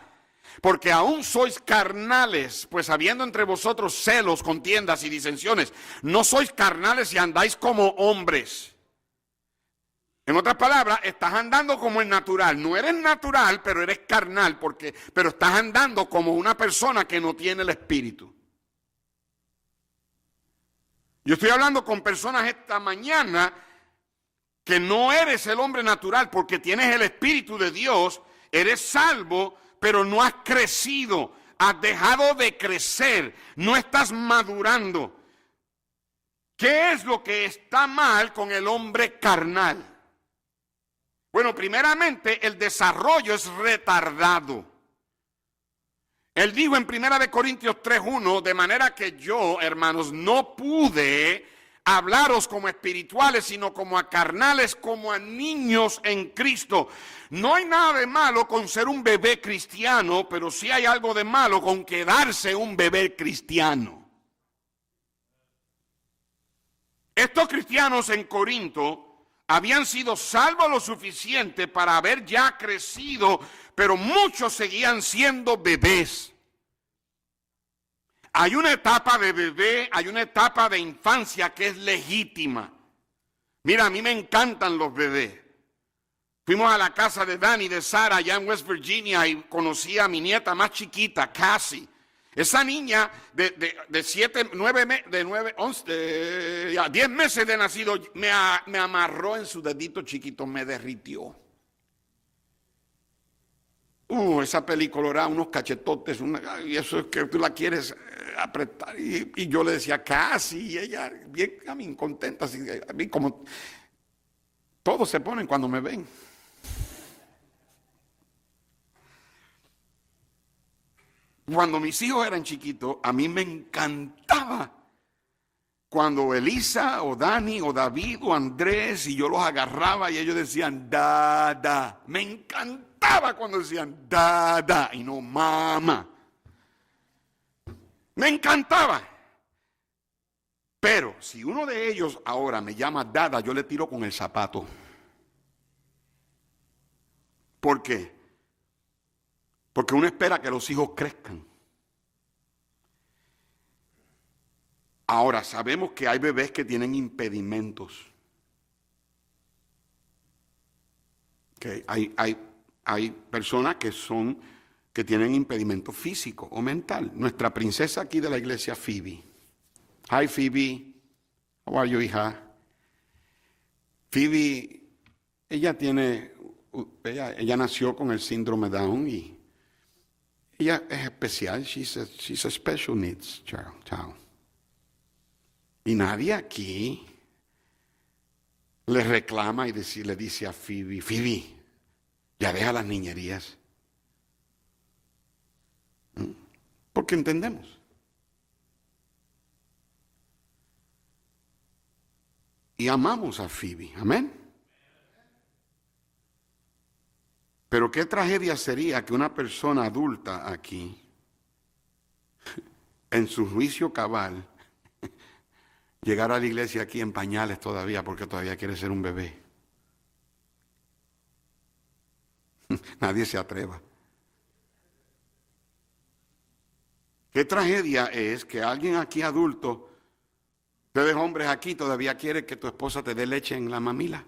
porque aún sois carnales, pues habiendo entre vosotros celos, contiendas y disensiones, no sois carnales y andáis como hombres. En otras palabras, estás andando como el natural. No eres natural, pero eres carnal, pero estás andando como una persona que no tiene el Espíritu. Yo estoy hablando con personas esta mañana que no eres el hombre natural porque tienes el Espíritu de Dios, eres salvo, pero no has crecido, has dejado de crecer, no estás madurando. ¿Qué es lo que está mal con el hombre carnal? Bueno, primeramente, el desarrollo es retardado. Él dijo en 1 Corintios 3:1, de manera que yo, hermanos, no pude hablaros como espirituales, sino como a carnales, como a niños en Cristo. No hay nada de malo con ser un bebé cristiano, pero sí hay algo de malo con quedarse un bebé cristiano. Estos cristianos en Corinto habían sido salvos lo suficiente para haber ya crecido, pero muchos seguían siendo bebés. Hay una etapa de bebé, hay una etapa de infancia que es legítima. Mira, a mí me encantan los bebés. Fuimos a la casa de Dani, de Sara, allá en West Virginia, y conocí a mi nieta más chiquita, Cassie. Esa niña de 10 meses de nacido, me amarró en su dedito chiquito, me derritió. Esa película, unos cachetotes, y eso es que tú la quieres apretar. Y yo le decía casi, y ella bien a mí contenta, así, a mí como todos se ponen cuando me ven. Cuando mis hijos eran chiquitos, a mí me encantaba cuando Elisa o Dani o David o Andrés y yo los agarraba y ellos decían da. Me encantaba cuando decían da y no mamá. Me encantaba. Pero si uno de ellos ahora me llama dada, yo le tiro con el zapato. ¿Por qué? Porque uno espera que los hijos crezcan. Ahora, sabemos que hay bebés que tienen impedimentos. Que hay personas que tienen impedimento físico o mental. Nuestra princesa aquí de la iglesia, Phoebe. Hi, Phoebe. How are you, hija? Phoebe, ella nació con el síndrome Down y ella es especial. She's a special needs child. Y nadie aquí le reclama y le dice a Phoebe, ya deja las niñerías. Porque entendemos. Y amamos a Phoebe, amén. Pero qué tragedia sería que una persona adulta aquí, en su juicio cabal, llegara a la iglesia aquí en pañales todavía porque todavía quiere ser un bebé. Nadie se atreva. Qué tragedia es que alguien aquí adulto, ustedes hombres aquí todavía quiere que tu esposa te dé leche en la mamila.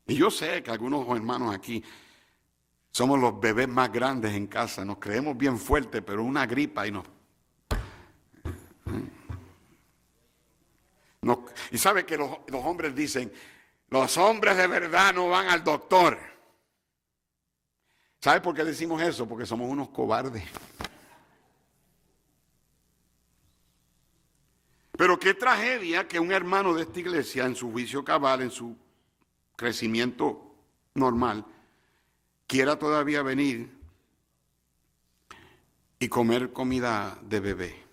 Y yo sé que algunos hermanos aquí somos los bebés más grandes en casa, nos creemos bien fuertes, pero una gripa y y sabe que los hombres dicen, los hombres de verdad no van al doctor. ¿Sabe por qué decimos eso? Porque somos unos cobardes. Pero qué tragedia que un hermano de esta iglesia, en su juicio cabal, en su crecimiento normal, quiera todavía venir y comer comida de bebé.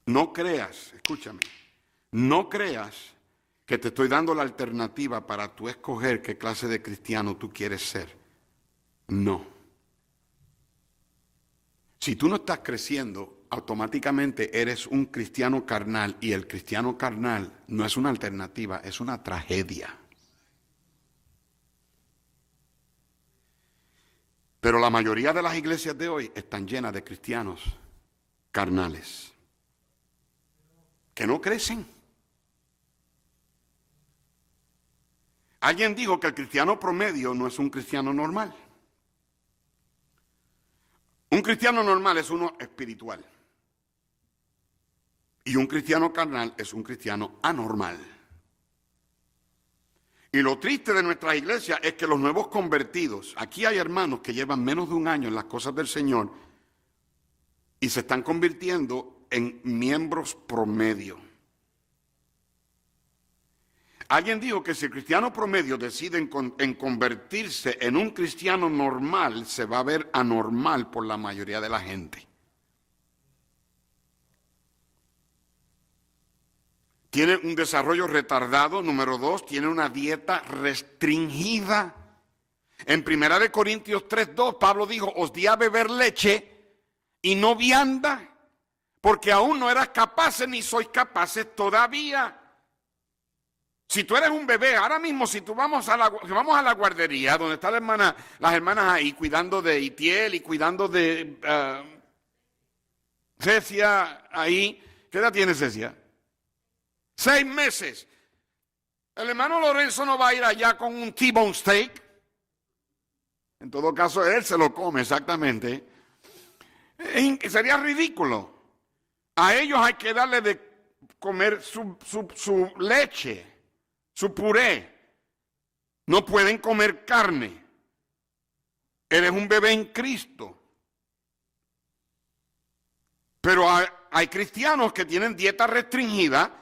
No creas, escúchame, no creas que te estoy dando la alternativa para tú escoger qué clase de cristiano tú quieres ser. No. Si tú no estás creciendo, automáticamente eres un cristiano carnal y el cristiano carnal no es una alternativa, es una tragedia. Pero la mayoría de las iglesias de hoy están llenas de cristianos carnales que no crecen. Alguien dijo que el cristiano promedio no es un cristiano normal. Un cristiano normal es uno espiritual. Y un cristiano carnal es un cristiano anormal. Y lo triste de nuestra iglesia es que los nuevos convertidos, aquí hay hermanos que llevan menos de un año en las cosas del Señor y se están convirtiendo en miembros promedio. Alguien dijo que si el cristiano promedio decide en convertirse en un cristiano normal, se va a ver anormal por la mayoría de la gente. Tiene un desarrollo retardado. Número 2, tiene una dieta restringida. En 1 Corintios 3:2, Pablo dijo, os di a beber leche y no vianda, porque aún no eras capaces ni sois capaces todavía. Si tú eres un bebé, ahora mismo si tú vamos a la guardería, donde están las hermanas ahí cuidando de Itiel y cuidando de Cecia ahí, ¿qué edad tiene Cecia? 6 meses. El hermano Lorenzo no va a ir allá con un T-bone steak. En todo caso, él se lo come exactamente. Sería ridículo. A ellos hay que darle de comer su leche, su puré. No pueden comer carne. Eres un bebé en Cristo. Pero hay cristianos que tienen dieta restringida.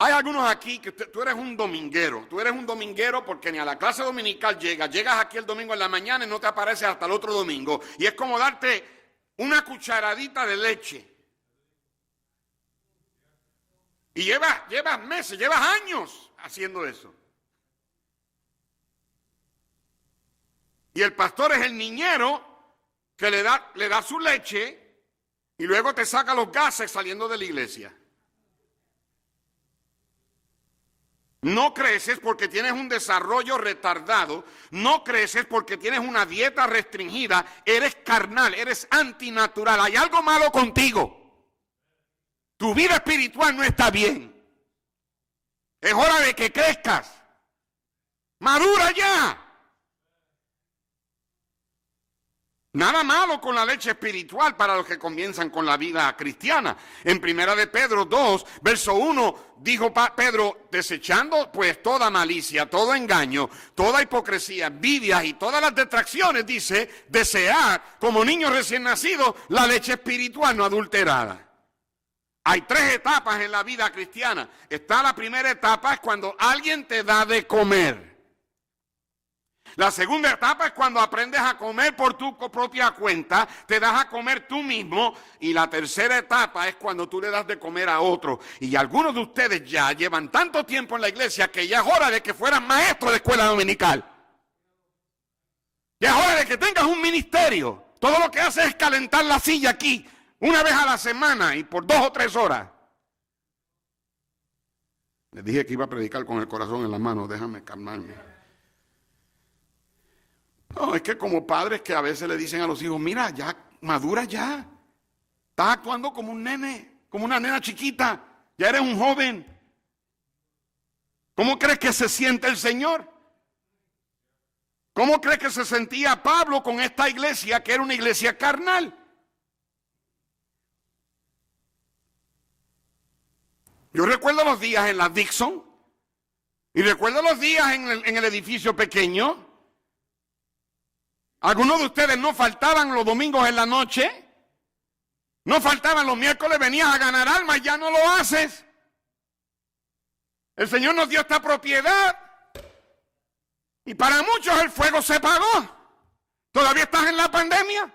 Hay algunos aquí que tú eres un dominguero. Tú eres un dominguero porque ni a la clase dominical llegas. Llegas aquí el domingo en la mañana y no te apareces hasta el otro domingo. Y es como darte una cucharadita de leche. Y llevas meses, llevas años haciendo eso. Y el pastor es el niñero que le da su leche y luego te saca los gases saliendo de la iglesia. No creces porque tienes un desarrollo retardado, no creces porque tienes una dieta restringida, eres carnal, eres antinatural, hay algo malo contigo. Tu vida espiritual no está bien. Es hora de que crezcas. Madura ya. Nada malo con la leche espiritual para los que comienzan con la vida cristiana. En 1 de Pedro 2, verso 1, dijo Pedro, desechando pues toda malicia, todo engaño, toda hipocresía, envidia y todas las detracciones, dice, desear como niños recién nacidos la leche espiritual no adulterada. Hay 3 etapas en la vida cristiana. La primera etapa es cuando alguien te da de comer. La segunda etapa es cuando aprendes a comer por tu propia cuenta, te das a comer tú mismo. Y la tercera etapa es cuando tú le das de comer a otro. Y algunos de ustedes ya llevan tanto tiempo en la iglesia que ya es hora de que fueran maestros de escuela dominical. Ya es hora de que tengas un ministerio. Todo lo que haces es calentar la silla aquí una vez a la semana y por 2 o 3 horas. Les dije que iba a predicar con el corazón en la mano, déjame calmarme. No, es que como padres que a veces le dicen a los hijos, mira, ya, madura ya. Estás actuando como un nene, como una nena chiquita. Ya eres un joven. ¿Cómo crees que se siente el Señor? ¿Cómo crees que se sentía Pablo con esta iglesia que era una iglesia carnal? Yo recuerdo los días en la Dixon y recuerdo los días en el edificio pequeño. Algunos de ustedes no faltaban los domingos en la noche, no faltaban los miércoles, venías a ganar almas y ya no lo haces. El Señor nos dio esta propiedad y para muchos el fuego se apagó. ¿Todavía estás en la pandemia?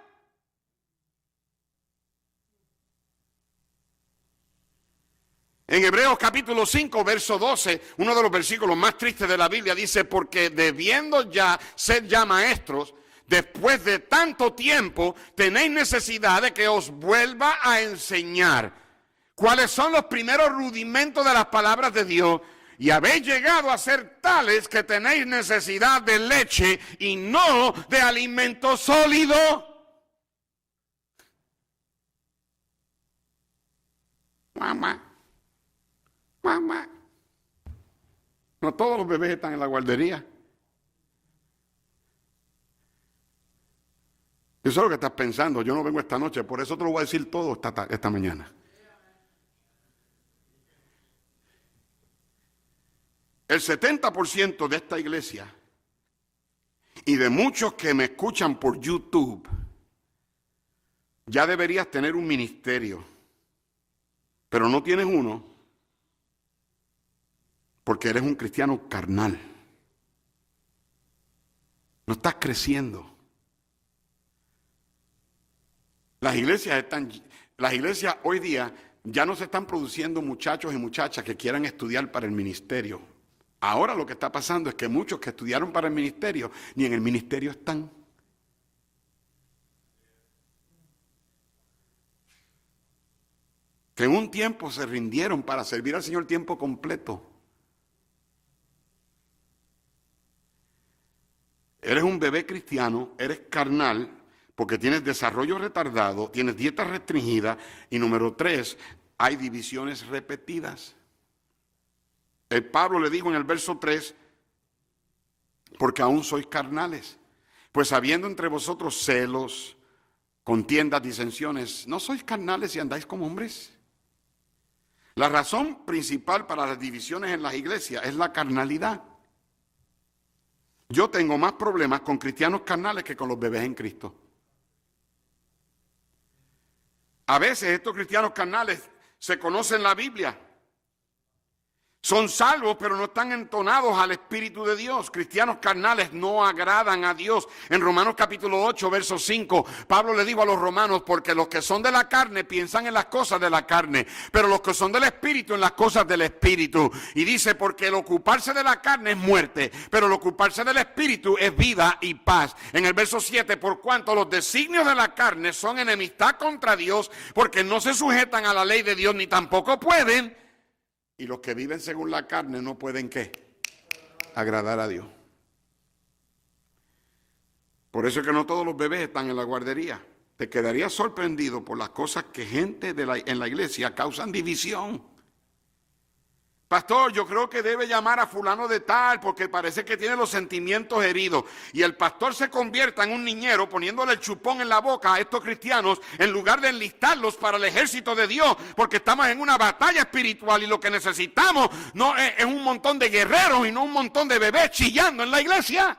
En Hebreos capítulo 5, verso 12, uno de los versículos más tristes de la Biblia, dice, porque debiendo ya ser ya maestros, después de tanto tiempo, tenéis necesidad de que os vuelva a enseñar cuáles son los primeros rudimentos de las palabras de Dios, y habéis llegado a ser tales que tenéis necesidad de leche y no de alimento sólido. Mamá. No todos los bebés están en la guardería. Eso es lo que estás pensando. Yo no vengo esta noche, por eso te lo voy a decir todo esta mañana. El 70% de esta iglesia y de muchos que me escuchan por YouTube, ya deberías tener un ministerio, pero no tienes uno. Porque eres un cristiano carnal. No estás creciendo. Las iglesias hoy día ya no se están produciendo muchachos y muchachas que quieran estudiar para el ministerio. Ahora lo que está pasando es que muchos que estudiaron para el ministerio ni en el ministerio están. Que en un tiempo se rindieron para servir al Señor tiempo completo. Eres un bebé cristiano, eres carnal, porque tienes desarrollo retardado, tienes dieta restringida y número 3, hay divisiones repetidas. El Pablo le dijo en el verso 3, porque aún sois carnales, pues habiendo entre vosotros celos, contiendas, disensiones, ¿no sois carnales y andáis como hombres? La razón principal para las divisiones en las iglesias es la carnalidad. Yo tengo más problemas con cristianos carnales que con los bebés en Cristo. A veces estos cristianos carnales se conocen la Biblia. Son salvos, pero no están entonados al Espíritu de Dios. Cristianos carnales no agradan a Dios. En Romanos capítulo 8, verso 5, Pablo le dijo a los romanos, porque los que son de la carne piensan en las cosas de la carne, pero los que son del Espíritu en las cosas del Espíritu. Y dice, porque el ocuparse de la carne es muerte, pero el ocuparse del Espíritu es vida y paz. En el verso 7, por cuanto los designios de la carne son enemistad contra Dios, porque no se sujetan a la ley de Dios, ni tampoco pueden. Y los que viven según la carne no pueden, ¿qué? Agradar a Dios. Por eso es que no todos los bebés están en la guardería. Te quedarías sorprendido por las cosas que gente en la iglesia causan división. Pastor, yo creo que debe llamar a fulano de tal porque parece que tiene los sentimientos heridos. Y el pastor se convierta en un niñero poniéndole el chupón en la boca a estos cristianos en lugar de enlistarlos para el ejército de Dios, porque estamos en una batalla espiritual y lo que necesitamos no es un montón de guerreros y no un montón de bebés chillando en la iglesia.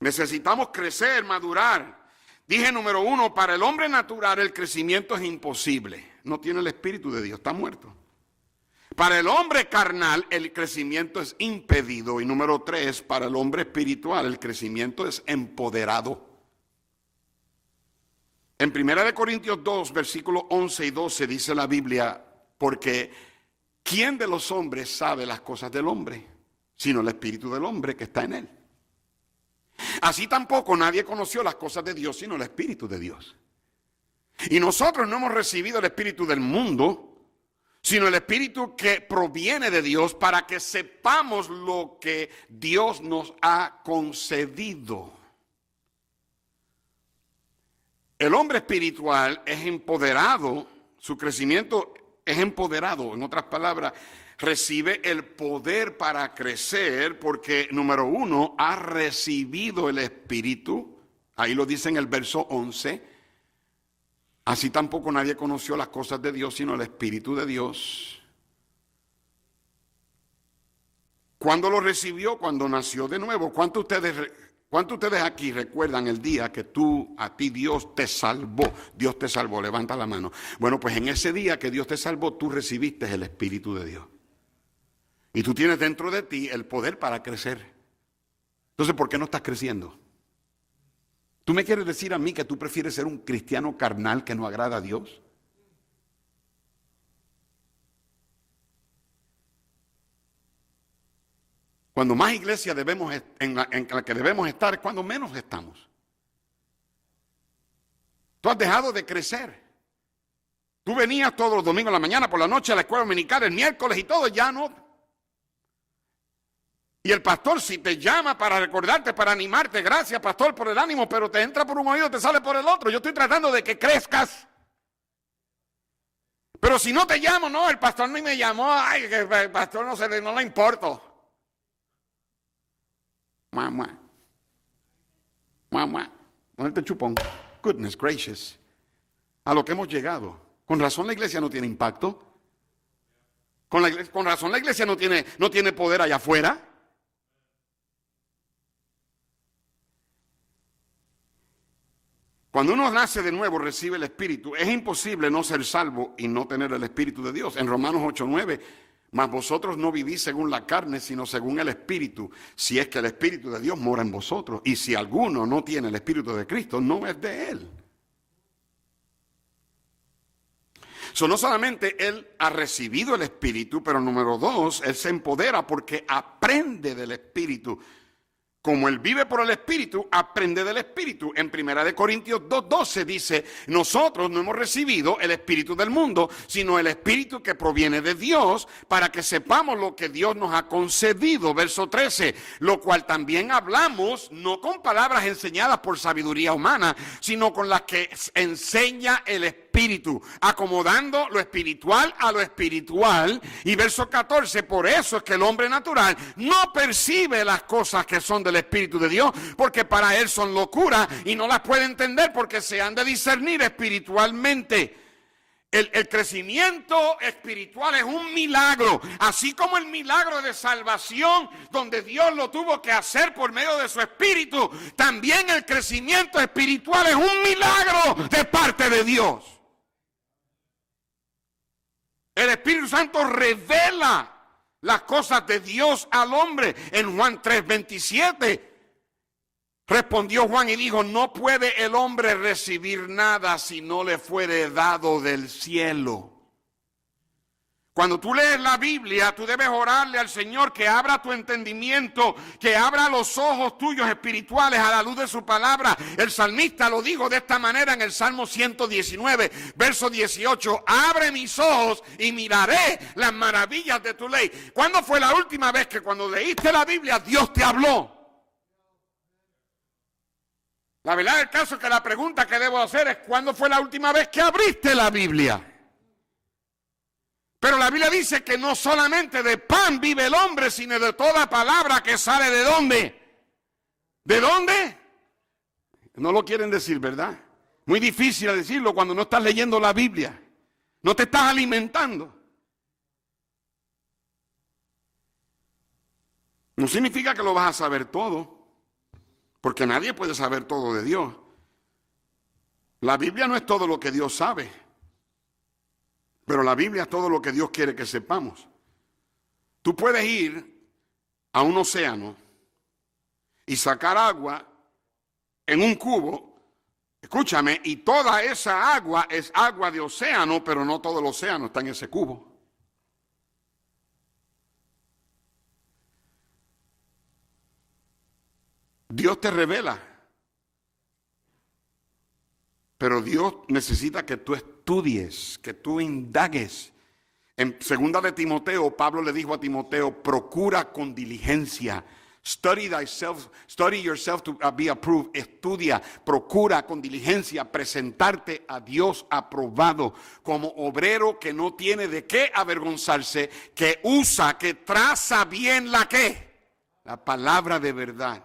Necesitamos crecer, madurar. Dije número 1, para el hombre natural el crecimiento es imposible. No tiene el Espíritu de Dios, está muerto. Para el hombre carnal el crecimiento es impedido. Y número 3, para el hombre espiritual el crecimiento es empoderado. En 1 Corintios 2, versículos 11 y 12 dice la Biblia, porque ¿quién de los hombres sabe las cosas del hombre? Sino el Espíritu del hombre que está en él. Así tampoco nadie conoció las cosas de Dios sino el Espíritu de Dios. Y nosotros no hemos recibido el Espíritu del mundo, sino el Espíritu que proviene de Dios para que sepamos lo que Dios nos ha concedido. El hombre espiritual es empoderado, su crecimiento es empoderado, en otras palabras, recibe el poder para crecer porque, número 1, ha recibido el Espíritu. Ahí lo dice en el verso 11. Así tampoco nadie conoció las cosas de Dios sino el Espíritu de Dios. ¿Cuándo lo recibió? Cuando nació de nuevo. ¿Cuántos de ustedes aquí recuerdan el día que a ti Dios te salvó? Dios te salvó, levanta la mano. Bueno, pues en ese día que Dios te salvó, tú recibiste el Espíritu de Dios. Y tú tienes dentro de ti el poder para crecer. Entonces, ¿por qué no estás creciendo? ¿Tú me quieres decir a mí que tú prefieres ser un cristiano carnal que no agrada a Dios? Cuando más iglesia en la que debemos estar, es cuando menos estamos. Tú has dejado de crecer. Tú venías todos los domingos en la mañana, por la noche a la escuela dominical, el miércoles y todo, ya no. Y el pastor si te llama para recordarte, para animarte, gracias pastor por el ánimo, pero te entra por un oído, te sale por el otro. Yo estoy tratando de que crezcas. Pero si no te llamo, no, el pastor ni me llamó, ay, que el pastor no le importo. Mamá. Ponerte chupón. Goodness gracious. A lo que hemos llegado. Con razón la iglesia no tiene impacto. Con razón la iglesia no tiene poder allá afuera. Cuando uno nace de nuevo, recibe el Espíritu. Es imposible no ser salvo y no tener el Espíritu de Dios. En Romanos 8:9, mas vosotros no vivís según la carne, sino según el Espíritu, si es que el Espíritu de Dios mora en vosotros. Y si alguno no tiene el Espíritu de Cristo, no es de él. No solamente él ha recibido el Espíritu, pero número 2, él se empodera porque aprende del Espíritu. Como él vive por el Espíritu, aprende del Espíritu. En 1 Corintios 2:12 dice, nosotros no hemos recibido el Espíritu del mundo, sino el Espíritu que proviene de Dios, para que sepamos lo que Dios nos ha concedido. Verso 13, lo cual también hablamos, no con palabras enseñadas por sabiduría humana, sino con las que enseña el Espíritu, acomodando lo espiritual a lo espiritual. Y verso 14, por eso es que el hombre natural no percibe las cosas que son del Espíritu de Dios, porque para él son locura y no las puede entender porque se han de discernir espiritualmente. El crecimiento espiritual es un milagro, así como el milagro de salvación, donde Dios lo tuvo que hacer por medio de su Espíritu. También el crecimiento espiritual es un milagro de parte de Dios. El Espíritu Santo revela las cosas de Dios al hombre. En Juan 3:27 respondió Juan y dijo, no puede el hombre recibir nada si no le fuere dado del cielo. Cuando tú lees la Biblia, tú debes orarle al Señor que abra tu entendimiento, que abra los ojos tuyos espirituales a la luz de su palabra. El salmista lo dijo de esta manera en el Salmo 119, verso 18. Abre mis ojos y miraré las maravillas de tu ley. ¿Cuándo fue la última vez que cuando leíste la Biblia Dios te habló? La verdad del caso es que la pregunta que debo hacer es ¿cuándo fue la última vez que abriste la Biblia? Pero la Biblia dice que no solamente de pan vive el hombre, sino de toda palabra que sale ¿de dónde? ¿De dónde? No lo quieren decir, ¿verdad? Muy difícil decirlo cuando no estás leyendo la Biblia. No te estás alimentando. No significa que lo vas a saber todo, porque nadie puede saber todo de Dios. La Biblia no es todo lo que Dios sabe. Pero la Biblia es todo lo que Dios quiere que sepamos. Tú puedes ir a un océano y sacar agua en un cubo, escúchame, y toda esa agua es agua de océano, pero no todo el océano está en ese cubo. Dios te revela, pero Dios necesita que tú estudies, que tú indagues. En 2 de Timoteo, Pablo le dijo a Timoteo, procura con diligencia. Study yourself to be approved. Estudia, procura con diligencia presentarte a Dios aprobado como obrero que no tiene de qué avergonzarse, que usa, que traza bien la palabra de verdad.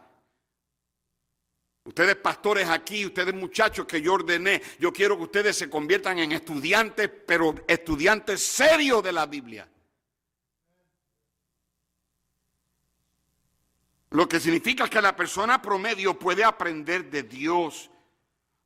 Ustedes pastores aquí, ustedes muchachos que yo ordené, yo quiero que ustedes se conviertan en estudiantes, pero estudiantes serios de la Biblia. Lo que significa que la persona promedio puede aprender de Dios,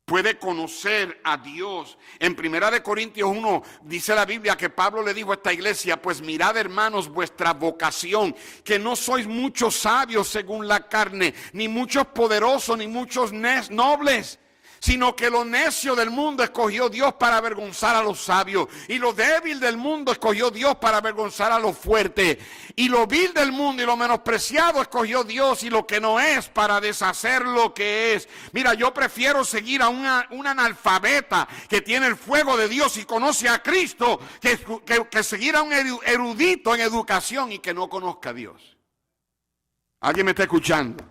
puede conocer a Dios. En 1 Corintios 1 dice la Biblia que Pablo le dijo a esta iglesia, pues mirad hermanos vuestra vocación, que no sois muchos sabios según la carne, ni muchos poderosos, ni muchos nobles, sino que lo necio del mundo escogió Dios para avergonzar a los sabios, y lo débil del mundo escogió Dios para avergonzar a los fuertes, y lo vil del mundo y lo menospreciado escogió Dios, y lo que no es para deshacer lo que es. Mira, yo prefiero seguir a un analfabeta que tiene el fuego de Dios y conoce a Cristo, que seguir a un erudito en educación y que no conozca a Dios. ¿Alguien me está escuchando?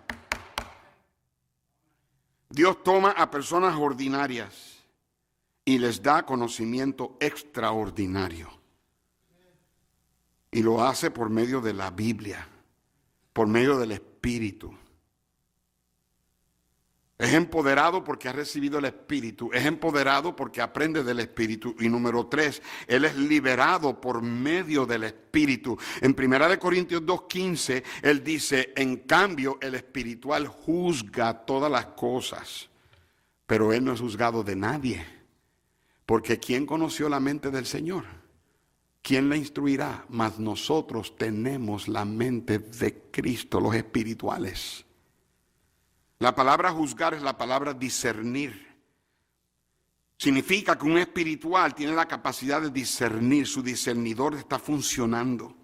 Dios toma a personas ordinarias y les da conocimiento extraordinario. Y lo hace por medio de la Biblia, por medio del Espíritu. Es empoderado porque ha recibido el Espíritu. Es empoderado porque aprende del Espíritu. Y número 3, él es liberado por medio del Espíritu. En 1 Corintios 2:15, él dice, en cambio, el espiritual juzga todas las cosas. Pero Él no es juzgado de nadie. Porque ¿quién conoció la mente del Señor? ¿Quién la instruirá? Mas nosotros tenemos la mente de Cristo, los espirituales. La palabra juzgar es la palabra discernir. Significa que un espiritual tiene la capacidad de discernir, su discernidor está funcionando.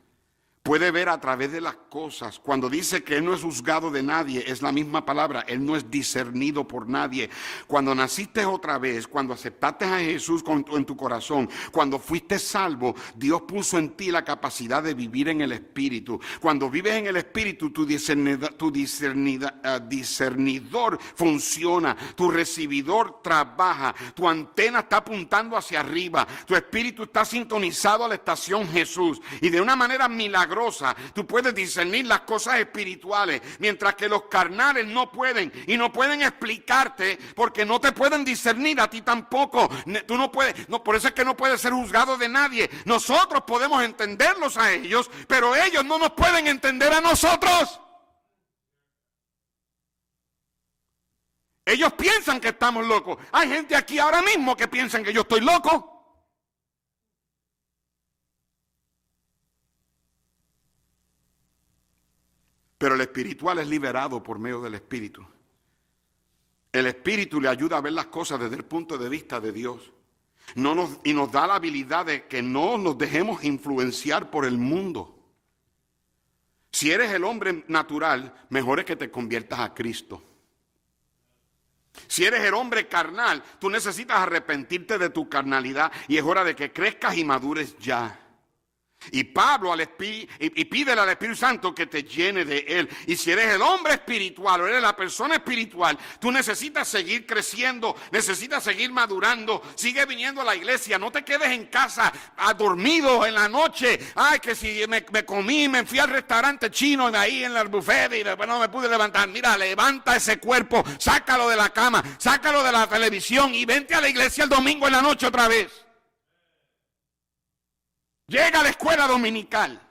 Puede ver a través de las cosas. Cuando dice que Él no es juzgado de nadie, es la misma palabra. Él no es discernido por nadie. Cuando naciste otra vez, cuando aceptaste a Jesús en tu corazón, cuando fuiste salvo, Dios puso en ti la capacidad de vivir en el Espíritu. Cuando vives en el Espíritu, tu discernidor funciona, tu recibidor trabaja, tu antena está apuntando hacia arriba, tu espíritu está sintonizado a la estación Jesús. Y de una manera milagrosa, tú puedes discernir las cosas espirituales, mientras que los carnales no pueden, y no pueden explicarte porque no te pueden discernir a ti tampoco. Tú no puedes, no, por eso es que no puedes ser juzgado de nadie. Nosotros podemos entenderlos a ellos, pero ellos no nos pueden entender a nosotros. Ellos piensan que estamos locos. Hay gente aquí ahora mismo que piensan que yo estoy loco. Pero el espiritual es liberado por medio del Espíritu. El Espíritu le ayuda a ver las cosas desde el punto de vista de Dios. Y nos da la habilidad de que no nos dejemos influenciar por el mundo. Si eres el hombre natural, mejor es que te conviertas a Cristo. Si eres el hombre carnal, tú necesitas arrepentirte de tu carnalidad y es hora de que crezcas y madures ya. Y Pablo pídele al Espíritu Santo que te llene de Él. Y si eres el hombre espiritual o eres la persona espiritual, tú necesitas seguir creciendo, necesitas seguir madurando. Sigue viniendo a la iglesia, no te quedes en casa dormido en la noche. Ay, que si me fui al restaurante chino ahí en el buffet y después no me pude levantar. Mira, levanta ese cuerpo, sácalo de la cama, sácalo de la televisión y vente a la iglesia el domingo en la noche otra vez. Llega a la escuela dominical.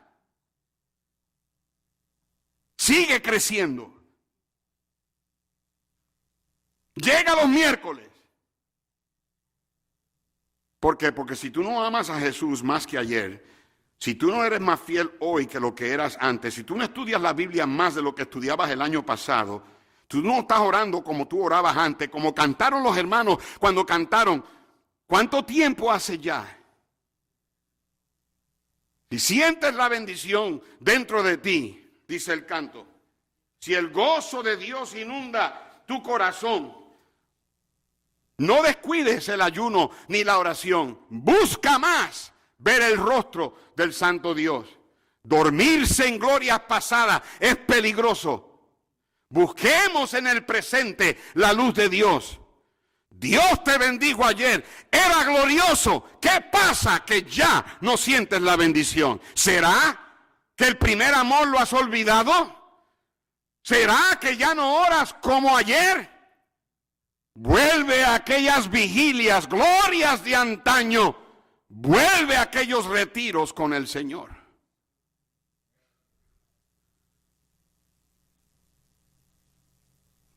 Sigue creciendo. Llega los miércoles. ¿Por qué? Porque si tú no amas a Jesús más que ayer, si tú no eres más fiel hoy que lo que eras antes, si tú no estudias la Biblia más de lo que estudiabas el año pasado, tú no estás orando como tú orabas antes, como cantaron los hermanos cuando cantaron. ¿Cuánto tiempo hace ya? Si sientes la bendición dentro de ti, dice el canto, si el gozo de Dios inunda tu corazón, no descuides el ayuno ni la oración. Busca más ver el rostro del Santo Dios. Dormirse en glorias pasadas es peligroso. Busquemos en el presente la luz de Dios. Dios te bendijo ayer, era glorioso. ¿Qué pasa? Que ya no sientes la bendición. ¿Será que el primer amor lo has olvidado? ¿Será que ya no oras como ayer? Vuelve a aquellas vigilias, glorias de antaño. Vuelve a aquellos retiros con el Señor.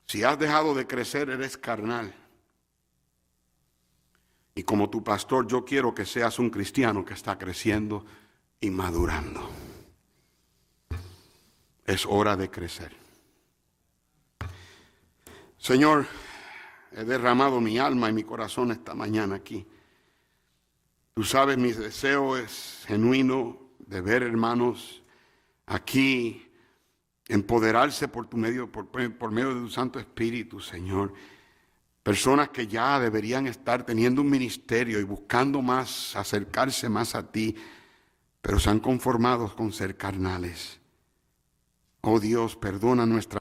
Si has dejado de crecer, eres carnal. Y como tu pastor, yo quiero que seas un cristiano que está creciendo y madurando. Es hora de crecer. Señor, he derramado mi alma y mi corazón esta mañana aquí. Tú sabes, mi deseo es genuino de ver hermanos aquí empoderarse por medio de tu Santo Espíritu, Señor. Personas que ya deberían estar teniendo un ministerio y buscando más, acercarse más a ti, pero se han conformado con ser carnales. Oh Dios, perdona nuestra